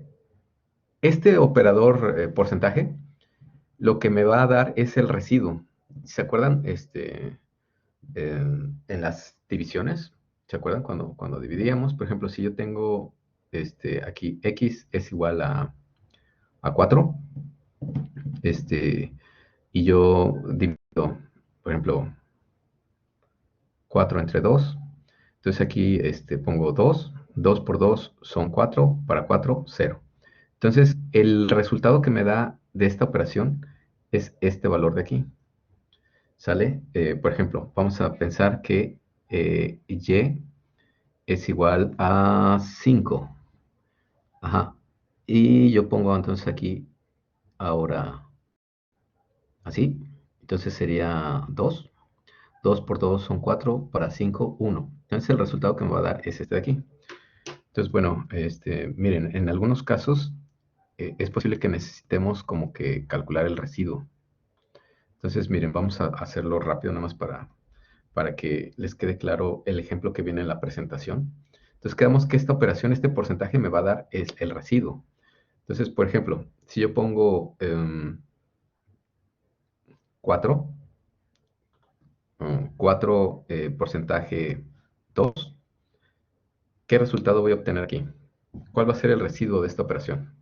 este operador porcentaje lo que me va a dar es el residuo. ¿Se acuerdan? En las divisiones, ¿se acuerdan cuando dividíamos? Por ejemplo, si yo tengo aquí x es igual a 4, y yo divido, por ejemplo, 4 entre 2. Entonces aquí pongo 2. 2 por 2 son 4. Para 4, 0. Entonces, el resultado que me da de esta operación es este valor de aquí. ¿Sale? Por ejemplo, vamos a pensar que y es igual a 5. Ajá. Y yo pongo entonces aquí ahora así. Entonces sería 2. 2 por 2 son 4, para 5, 1. Entonces el resultado que me va a dar es este de aquí. Entonces, bueno, miren, en algunos casos es posible que necesitemos como que calcular el residuo. Entonces, miren, vamos a hacerlo rápido nada más para que les quede claro el ejemplo que viene en la presentación. Entonces, quedamos que esta operación, este porcentaje me va a dar es el residuo. Entonces, por ejemplo, si yo pongo 4, 4 porcentaje 2, ¿qué resultado voy a obtener aquí? ¿Cuál va a ser el residuo de esta operación?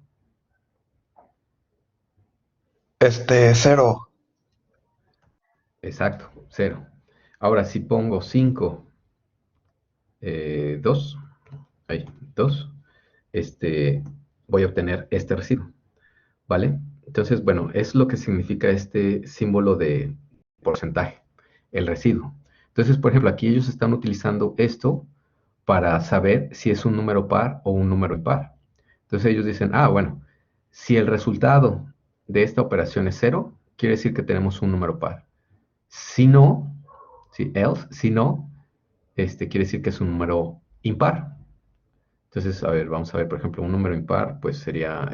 Cero. Exacto, 0. Ahora, si pongo 5, 2, ahí, 2, este, voy a obtener este residuo, ¿vale? Entonces, bueno, es lo que significa este símbolo de porcentaje, el residuo. Entonces, por ejemplo, aquí ellos están utilizando esto para saber si es un número par o un número impar. Entonces ellos dicen, ah, bueno, si el resultado de esta operación es 0, quiere decir que tenemos un número par. Si no, si else, si no, quiere decir que es un número impar. Entonces, a ver, vamos a ver, por ejemplo, un número impar, pues sería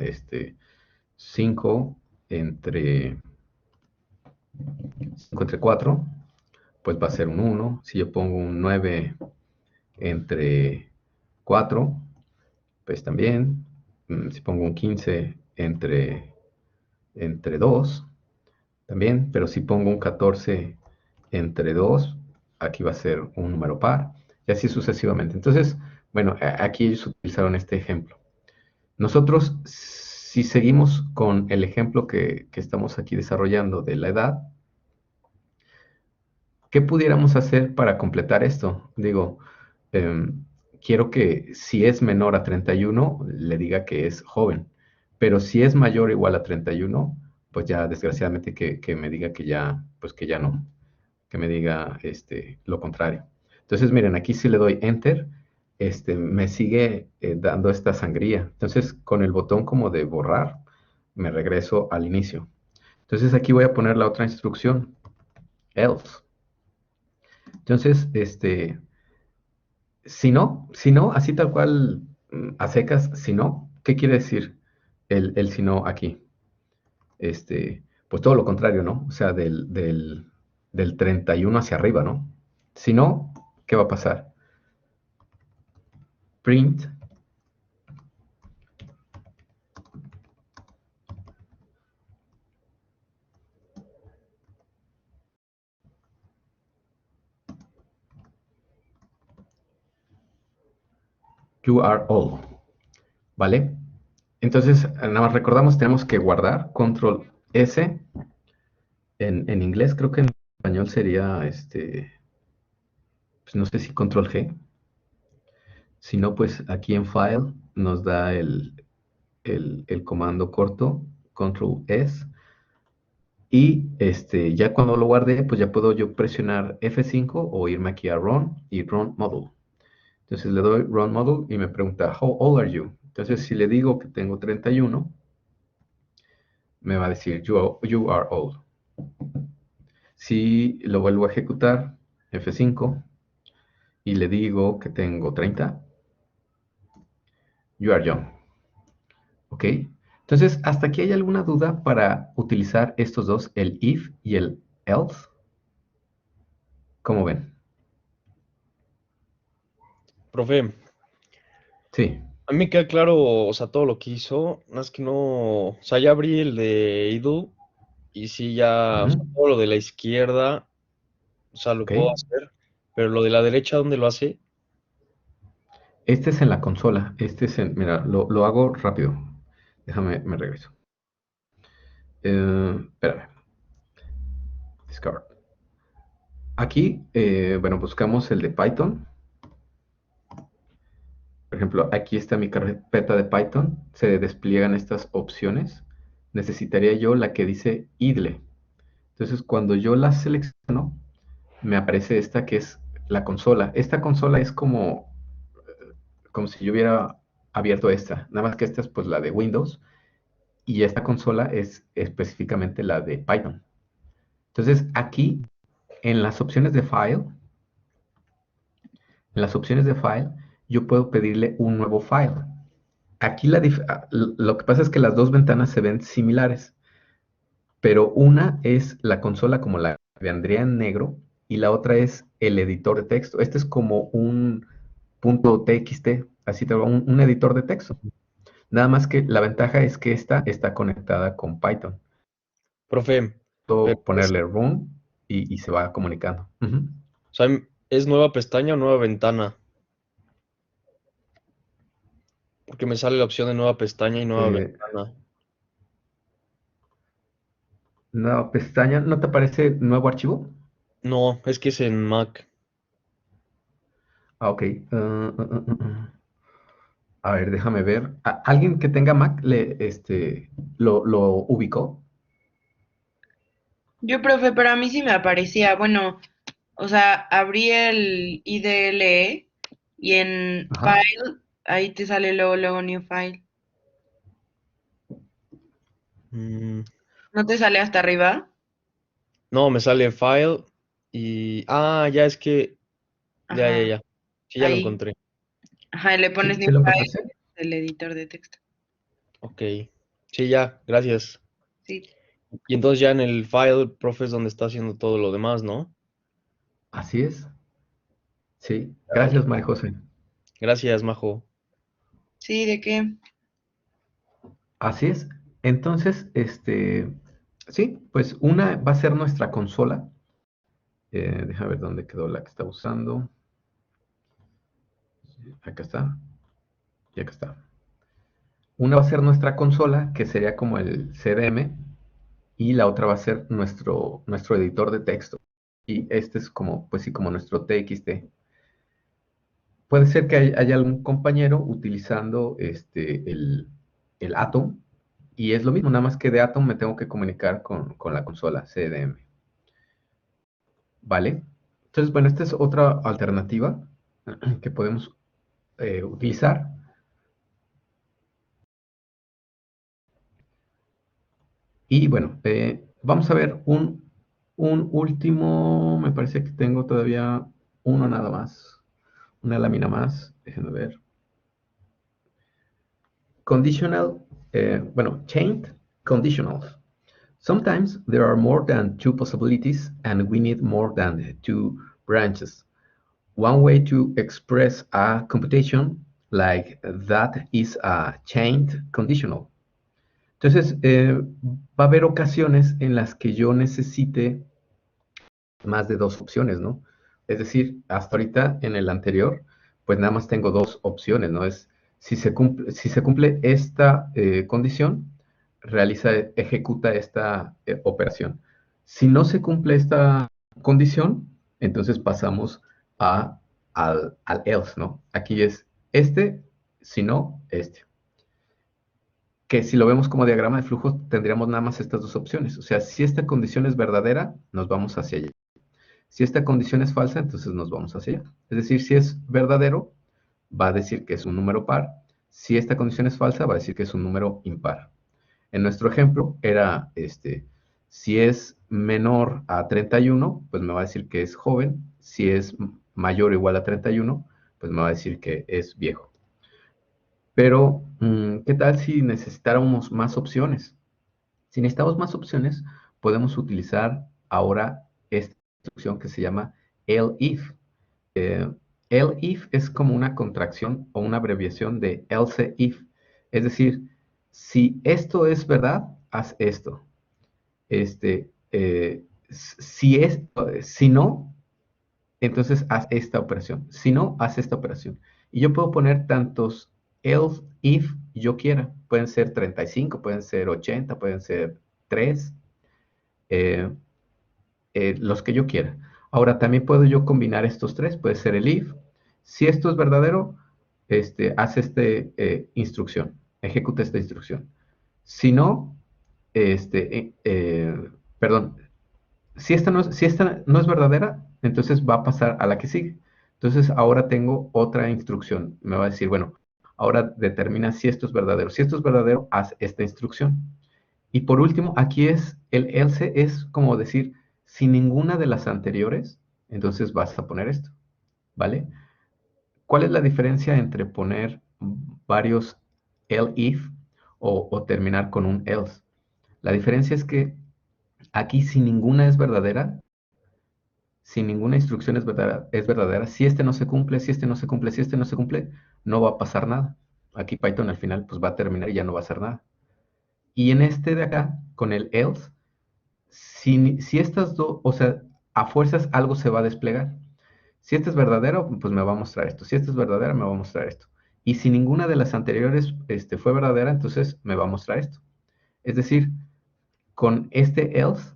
5 entre, 5 entre 4, pues va a ser un 1. Si yo pongo un 9 entre 4, pues también. Si pongo un 15 entre 2, también. Pero si pongo un 14 entre 2, aquí va a ser un número par. Y así sucesivamente. Entonces, bueno, aquí ellos utilizaron este ejemplo. Nosotros, si seguimos con el ejemplo que estamos aquí desarrollando de la edad, ¿qué pudiéramos hacer para completar esto? Digo, em, quiero que si es menor a 31, le diga que es joven, pero si es mayor o igual a 31, pues ya desgraciadamente que me diga que ya, pues que ya no, que me diga lo contrario. Entonces, miren, aquí si le doy Enter, me sigue dando esta sangría. Entonces, con el botón como de borrar, me regreso al inicio. Entonces, aquí voy a poner la otra instrucción, else. Entonces, si no, así tal cual, a secas, si no, ¿qué quiere decir el si no aquí? Pues todo lo contrario, ¿no? O sea, del 31 hacia arriba, ¿no? Si no, ¿qué va a pasar? Print you are all, ¿vale? Entonces, nada más recordamos, tenemos que guardar control S. En inglés creo que en español sería, pues no sé si control G. Si no, pues aquí en File nos da el comando corto, Control S. Y ya cuando lo guardé, pues ya puedo yo presionar F5 o irme aquí a Run y Run Model. Entonces le doy Run Model y me pregunta, How old are you? Entonces si le digo que tengo 31, me va a decir, you are old. Si lo vuelvo a ejecutar, F5, y le digo que tengo 30, you are young. ¿Ok? Entonces, ¿hasta aquí hay alguna duda para utilizar estos dos, el if y el else? ¿Cómo ven? Profe, Sí. a mí me queda claro, o sea, todo lo que hizo, más que no, o sea, ya abrí el de Idu y sí, ya, o sea, Ujú. todo lo de la izquierda, o sea, lo Ok. puedo hacer, pero lo de la derecha, ¿dónde lo hace? Este es en la consola. Mira, lo hago rápido. Déjame, me regreso. Espérame. Discard. Aquí, bueno, buscamos el de Python. Por ejemplo, aquí está mi carpeta de Python. Se despliegan estas opciones. Necesitaría yo la que dice idle. Entonces, cuando yo la selecciono, me aparece esta que es la consola. Esta consola es como si yo hubiera abierto esta. Nada más que esta es pues la de Windows. Y esta consola es específicamente la de Python. Entonces, aquí en las opciones de File, yo puedo pedirle un nuevo file. Aquí lo que pasa es que las dos ventanas se ven similares, pero una es la consola como la vendría en negro y la otra es el editor de texto. Este es como un punto .txt, así te va, un editor de texto. Nada más que la ventaja es que esta está conectada con Python. Profe, pero Puedo ponerle run y se va comunicando. Ujú. o sea, ¿es nueva pestaña o nueva ventana? Porque me sale la opción de nueva pestaña y nueva Eh, ventana. Nueva pestaña, ¿no te aparece nuevo archivo? No, es que es en Mac. Ah, ok. A ver, déjame ver. ¿Alguien que tenga Mac lo ubicó? Yo, profe, pero a mí sí me aparecía, bueno, o sea, abrí el IDLE y en Ajá. File, ahí te sale luego New File. Mm, ¿No te sale hasta arriba? no, me sale File y... Ah, ya es que... Ya, ya, Ajá, ya. Sí, ya lo ahí. encontré. Ajá, y le pones ¿Sí? New ¿Sí lo File, encontraste? el editor de texto. Ok. Sí, ya, gracias. Sí. Y entonces ya en el file, profe, es donde está haciendo todo lo demás, ¿no? Así es. Sí. Ah, ya. Gracias, María José. Gracias, Majo. Sí, ¿de qué? Así es. Entonces, sí, pues una va a ser nuestra consola. Déjame ver dónde quedó la que está usando. Acá está. Y acá está. Una va a ser nuestra consola, que sería como el CDM, y la otra va a ser nuestro editor de texto. Y este es como, pues sí, como nuestro TXT. Puede ser que haya algún compañero utilizando el Atom, y es lo mismo, nada más que de Atom me tengo que comunicar con la consola CDM. ¿Vale? Entonces, bueno, esta es otra alternativa que podemos utilizar. Y bueno, vamos a ver un último, me parece que tengo todavía uno nada más, una lámina más, déjenme ver. Conditional, bueno, chained conditionals. Sometimes there are more than two possibilities and we need more than two branches. One way to express a computation like that is a chained conditional. Entonces, va a haber ocasiones en las que yo necesite más de dos opciones, ¿no? Es decir, hasta ahorita en el anterior, pues nada más tengo dos opciones, ¿no? Es si se cumple esta condición, ejecuta esta operación. Si no se cumple esta condición, entonces pasamos al else, ¿no? Aquí es si no, que si lo vemos como diagrama de flujo, tendríamos nada más estas dos opciones. O sea, si esta condición es verdadera, nos vamos hacia allá. Si esta condición es falsa, entonces nos vamos hacia allá. Es decir, si es verdadero, va a decir que es un número par. Si esta condición es falsa, va a decir que es un número impar. En nuestro ejemplo era, si es menor a 31, pues me va a decir que es joven. Si es mayor o igual a 31, pues me va a decir que es viejo. Pero, ¿qué tal si necesitáramos más opciones? Si necesitamos más opciones, podemos utilizar ahora esta instrucción que se llama elif. Eh, elif es como una contracción o una abreviación de else if. Es decir, si esto es verdad, haz esto. Si no, entonces haz esta operación. Si no, haz esta operación. Y yo puedo poner tantos else if yo quiera. Pueden ser 35, pueden ser 80, pueden ser 3, eh, los que yo quiera. Ahora también puedo yo combinar estos tres. Puede ser el if. Si esto es verdadero, haz esta instrucción. Ejecuta esta instrucción. Si no, perdón, si esta no es verdadera, entonces va a pasar a la que sigue. Entonces ahora tengo otra instrucción. Me va a decir, bueno, ahora determina si esto es verdadero. Si esto es verdadero, haz esta instrucción. Y por último, aquí es el else, es como decir, si ninguna de las anteriores, entonces vas a poner esto, ¿vale? ¿Cuál es la diferencia entre poner varios elif o terminar con un else? La diferencia es que aquí si ninguna es verdadera, si ninguna instrucción es verdadera, si este no se cumple, si este no se cumple, si este no se cumple, no va a pasar nada. Aquí Python al final pues va a terminar y ya no va a hacer nada. Y en este de acá, con el else, si estas dos, o sea, a fuerzas algo se va a desplegar. Si este es verdadero, pues me va a mostrar esto. Si este es verdadera, me va a mostrar esto. Y si ninguna de las anteriores fue verdadera, entonces me va a mostrar esto. Es decir, con este else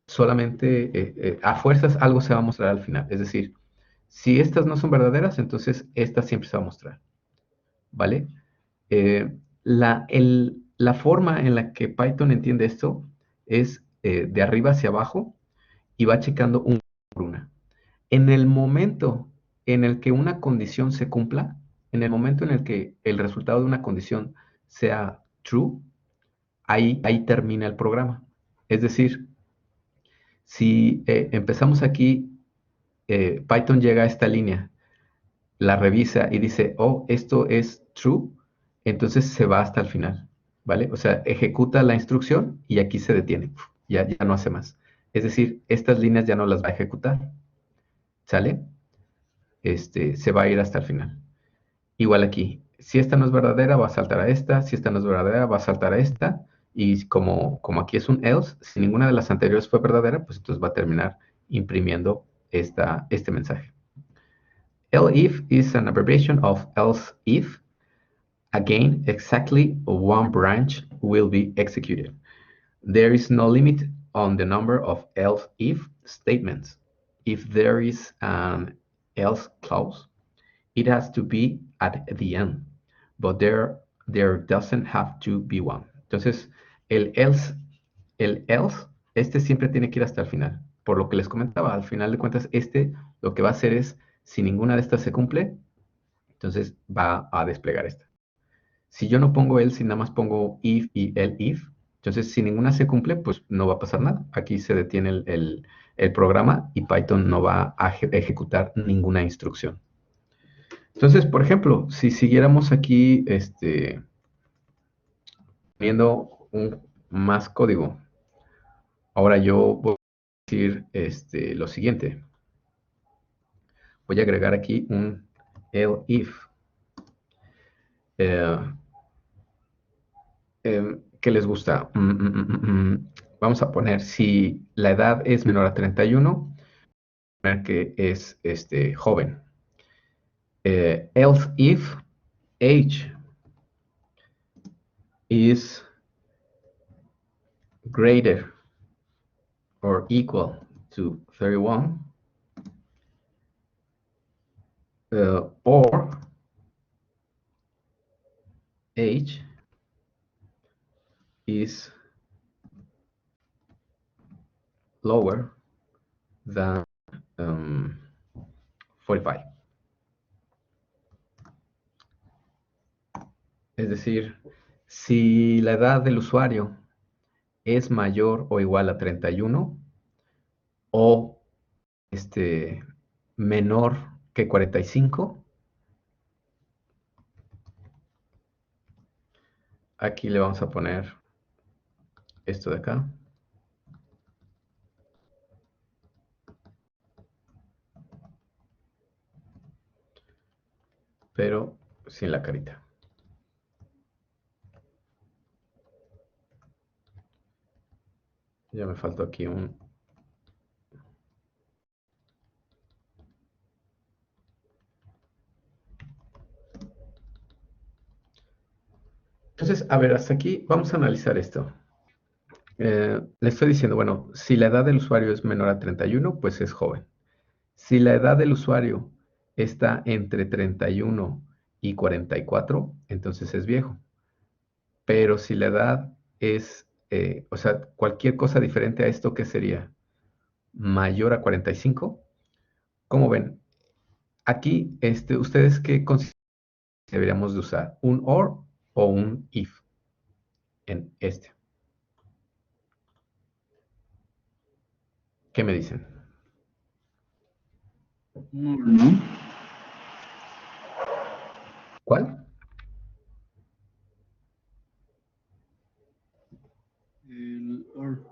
solamente a fuerzas algo se va a mostrar al final. Es decir, si estas no son verdaderas, entonces esta siempre se va a mostrar, ¿vale? La forma en la que Python entiende esto es de arriba hacia abajo y va checando una por una. En el momento en el que una condición se cumpla, en el momento en el que el resultado de una condición sea true, ahí termina el programa. Es decir, si empezamos aquí, Python llega a esta línea, la revisa y dice, oh, esto es true, entonces se va hasta el final, ¿vale? O sea, ejecuta la instrucción y aquí se detiene, ya no hace más. Es decir, estas líneas ya no las va a ejecutar, ¿sale? Se va a ir hasta el final. Igual aquí, si esta no es verdadera, va a saltar a esta, si esta no es verdadera, va a saltar a esta, y como aquí es un else, si ninguna de las anteriores fue verdadera, pues entonces va a terminar imprimiendo este mensaje. Elif is an abbreviation of else if. Again, exactly one branch will be executed. There is no limit on the number of else if statements. If there is an else clause, it has to be at the end, but there doesn't have to be one. Entonces, el else, este siempre tiene que ir hasta el final. Por lo que les comentaba, al final de cuentas, lo que va a hacer es, si ninguna de estas se cumple, entonces va a desplegar esta. Si yo no pongo else, si nada más pongo if y el if, entonces si ninguna se cumple, pues no va a pasar nada. Aquí se detiene el programa y Python no va a ejecutar ninguna instrucción. Entonces, por ejemplo, si siguiéramos aquí poniendo más código, ahora yo voy a decir lo siguiente. Voy a agregar aquí un elif. ¿Qué les gusta? Vamos a poner, si la edad es menor a 31, poner que es joven. Else if age is greater or equal to 31, or age is lower than 45. Es decir, si la edad del usuario es mayor o igual a 31 o menor que 45, aquí le vamos a poner esto de acá. Pero sin la carita. Ya me faltó aquí un... Entonces, a ver, hasta aquí vamos a analizar esto. Le estoy diciendo, bueno, si la edad del usuario es menor a 31, pues es joven. Si la edad del usuario está entre 31 y 44, entonces es viejo. Pero si la edad es, o sea, cualquier cosa diferente a esto, ¿qué sería? Mayor a 45. ¿Cómo ven? Aquí, ¿ustedes qué consideran que deberíamos de usar? ¿Un OR o un IF en este? ¿Qué me dicen? ¿No? ¿Cuál? El or.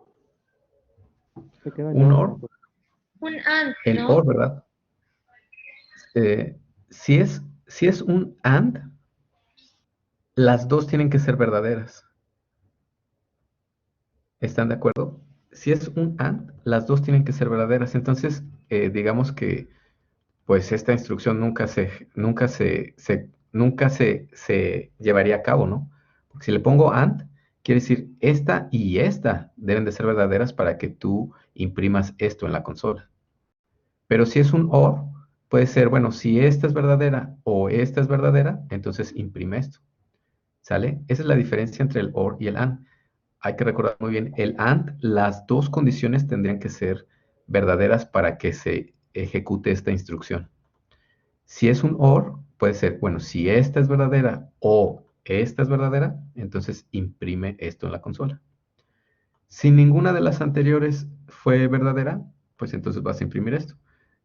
¿Un OR? Un and, El ¿no? OR, ¿verdad? Si es un AND, las dos tienen que ser verdaderas. ¿Están de acuerdo? Si es un AND, las dos tienen que ser verdaderas. Entonces, digamos que pues esta instrucción nunca se llevaría a cabo, ¿no? Porque si le pongo AND quiere decir esta y esta deben de ser verdaderas para que tú imprimas esto en la consola. Pero si es un OR, puede ser, bueno, si esta es verdadera o esta es verdadera, entonces imprime esto. ¿Sale? Esa es la diferencia entre el OR y el AND. Hay que recordar muy bien, el AND, las dos condiciones tendrían que ser verdaderas para que se ejecute esta instrucción. Si es un OR, puede ser, bueno, si esta es verdadera o esta es verdadera, entonces imprime esto en la consola. Si ninguna de las anteriores fue verdadera, pues entonces vas a imprimir esto.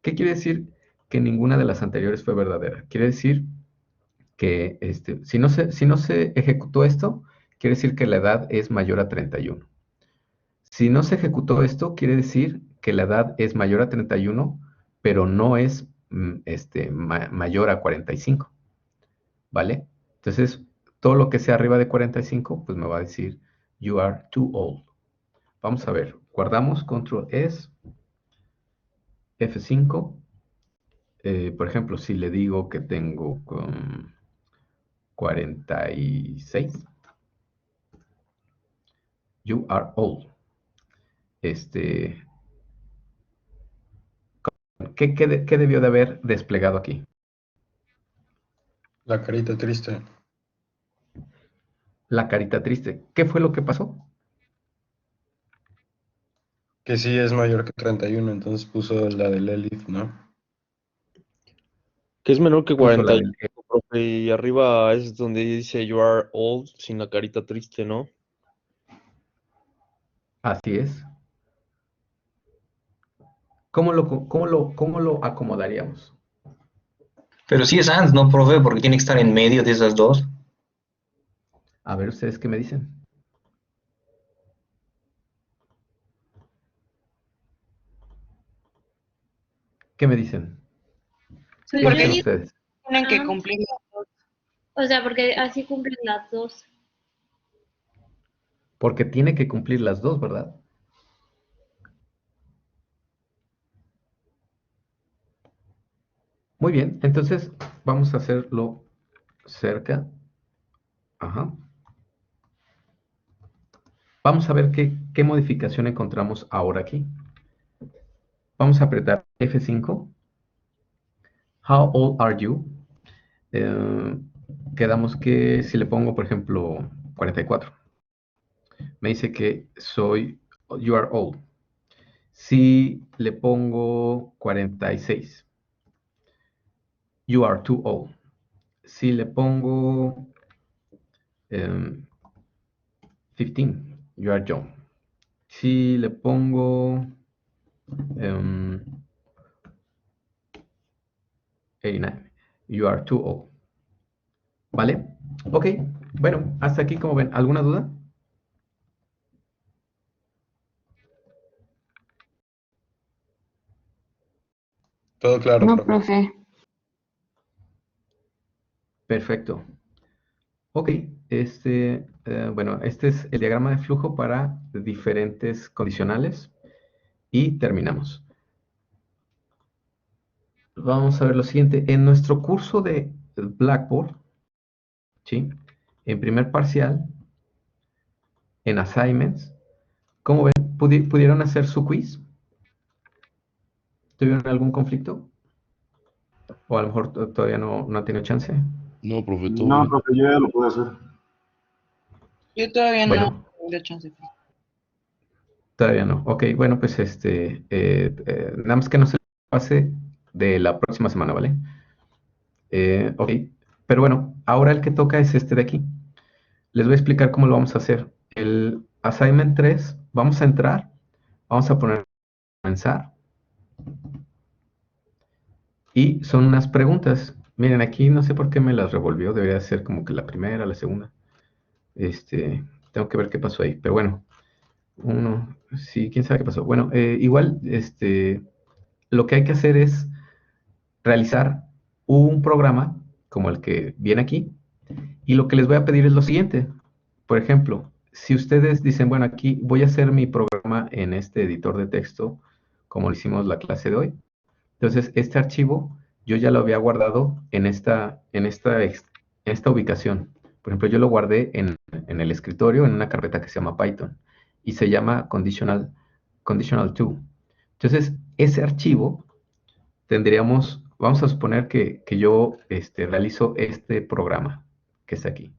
¿Qué quiere decir que ninguna de las anteriores fue verdadera? Quiere decir que si no se ejecutó esto, quiere decir que la edad es mayor a 31. Si no se ejecutó esto, quiere decir que la edad es mayor a 31, pero no es mayor a 45, ¿vale? Entonces, todo lo que sea arriba de 45, pues me va a decir, you are too old. Vamos a ver, guardamos, Control S, F5. Por ejemplo, si le digo que tengo 46, you are old. ¿Qué debió de haber desplegado aquí? La carita triste. La carita triste. ¿Qué fue lo que pasó? Que sí es mayor que 31, entonces puso la del Elif, ¿no? Que es menor que Puso la 45, del... profe, y arriba es donde dice you are old, sin la carita triste, ¿no? Así es. ¿Cómo lo acomodaríamos? Pero sí es AND, ¿no, profe? Porque tiene que estar en medio de esas dos. A ver, ¿ustedes qué me dicen? ¿Qué me dicen? Pues ¿Qué yo Porque dicen digo, ustedes? tienen que ah, cumplir. o sea, porque así cumplen las dos. Porque tiene que cumplir las dos, ¿verdad? Muy bien, entonces vamos a hacerlo cerca. Ajá. Vamos a ver qué modificación encontramos ahora aquí. Vamos a apretar F5. How old are you? Eh, Quedamos que si le pongo, por ejemplo, 44, me dice que soy, you are old. Si le pongo 46, you are too old. Si le pongo 15, you are young. Si le pongo 89, you are too old. ¿Vale? Ok, bueno, hasta aquí, como ven, ¿alguna duda? Todo claro, No, profe. profe. Perfecto. Ok, bueno, este es el diagrama de flujo para diferentes condicionales y terminamos. Vamos a ver lo siguiente. En nuestro curso de Blackboard, ¿sí? En primer parcial, en assignments, ¿cómo ven? ¿Pudieron hacer su quiz? ¿Tuvieron algún conflicto? O a lo mejor todavía no han tenido chance. No, profe, todo No, bien. profe, yo ya lo puedo hacer. Yo todavía no Bueno, tengo chance. todavía no. Ok, bueno, pues nada más que no se pase de la próxima semana, ¿vale? Ok, pero bueno, ahora el que toca es este de aquí. Les voy a explicar cómo lo vamos a hacer. El assignment 3, vamos a entrar, vamos a poner comenzar. Y son unas preguntas. Miren, aquí no sé por qué me las revolvió, debería ser como que la primera, la segunda. Tengo que ver qué pasó ahí, pero bueno. Uno, sí, quién sabe qué pasó. Bueno, igual, lo que hay que hacer es realizar un programa como el que viene aquí, y lo que les voy a pedir es lo siguiente. Por ejemplo, si ustedes dicen, bueno, aquí voy a hacer mi programa en este editor de texto, como lo hicimos la clase de hoy. Entonces, este archivo yo ya lo había guardado en esta ubicación. Por ejemplo, yo lo guardé en en el escritorio en una carpeta que se llama Python y se llama conditional2. Entonces, ese archivo vamos a suponer que yo realizo este programa que está aquí.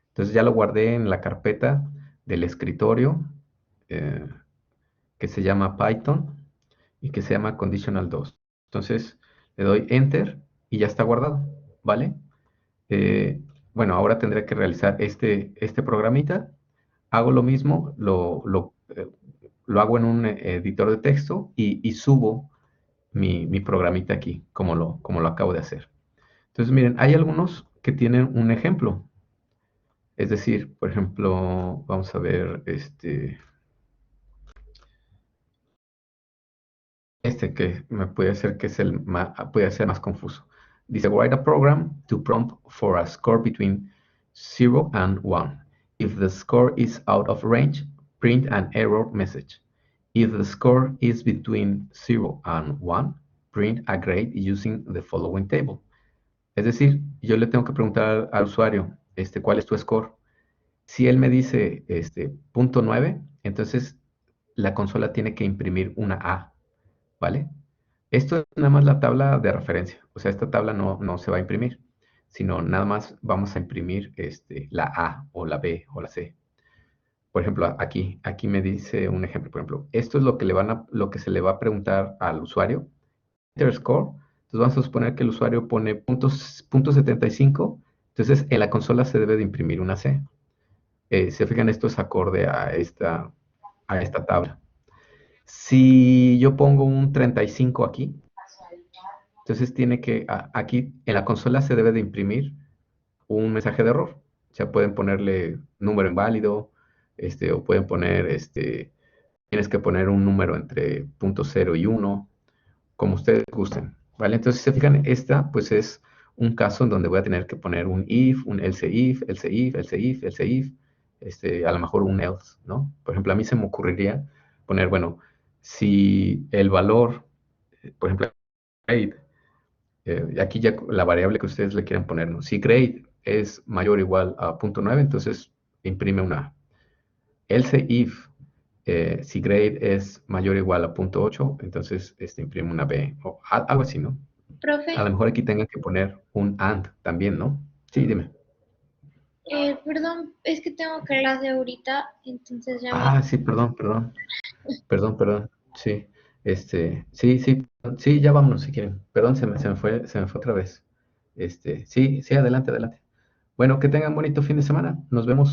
Entonces ya lo guardé en la carpeta del escritorio eh, que se llama Python y que se llama conditional2. Entonces le doy Enter y ya está guardado, ¿vale? Bueno, ahora tendré que realizar este programita. Hago lo mismo, lo hago en un editor de texto y subo mi programita aquí, como lo acabo de hacer. Entonces, miren, hay algunos que tienen un ejemplo. Es decir, por ejemplo, vamos a ver que me puede ser que puede ser más confuso. Dice, write a program to prompt for a score between 0 and 1. If the score is out of range, print an error message. If the score is between 0 and 1, print a grade using the following table. Es decir, yo le tengo que preguntar al usuario, ¿cuál es tu score? Si él me dice punto 9, entonces la consola tiene que imprimir una A, ¿vale? Esto es nada más la tabla de referencia, o sea, esta tabla no se va a imprimir, sino nada más vamos a imprimir la A o la B o la C. Por ejemplo, aquí me dice un ejemplo, por ejemplo, esto es lo que se le va a preguntar al usuario, enter score. Entonces vamos a suponer que el usuario pone punto 75, entonces en la consola se debe de imprimir una C. Se fijan, esto es acorde a esta tabla. Si yo pongo un 35 aquí, entonces aquí en la consola se debe de imprimir un mensaje de error. O sea, pueden ponerle número inválido, o pueden poner, tienes que poner un número entre punto 0 y 1, como ustedes gusten, ¿vale? Entonces, si se fijan, esta pues es un caso en donde voy a tener que poner un if, un else if, else if, else if, else if, a lo mejor un else, ¿no? Por ejemplo, a mí se me ocurriría poner, bueno, si el valor, por ejemplo, grade, aquí ya la variable que ustedes le quieran poner, ¿no? Si grade es mayor o igual a punto 9, entonces imprime una A. Else if, si grade es mayor o igual a punto 8, entonces imprime una B, o algo así, ¿no? Profe, A lo mejor aquí tengan que poner un AND también, ¿no? Sí, dime. perdón, es que tengo clase ahorita, entonces ya me... Ah, sí, perdón. Sí, sí, ya vámonos si quieren. Perdón, se me fue otra vez. Sí, adelante. Bueno, que tengan bonito fin de semana. Nos vemos.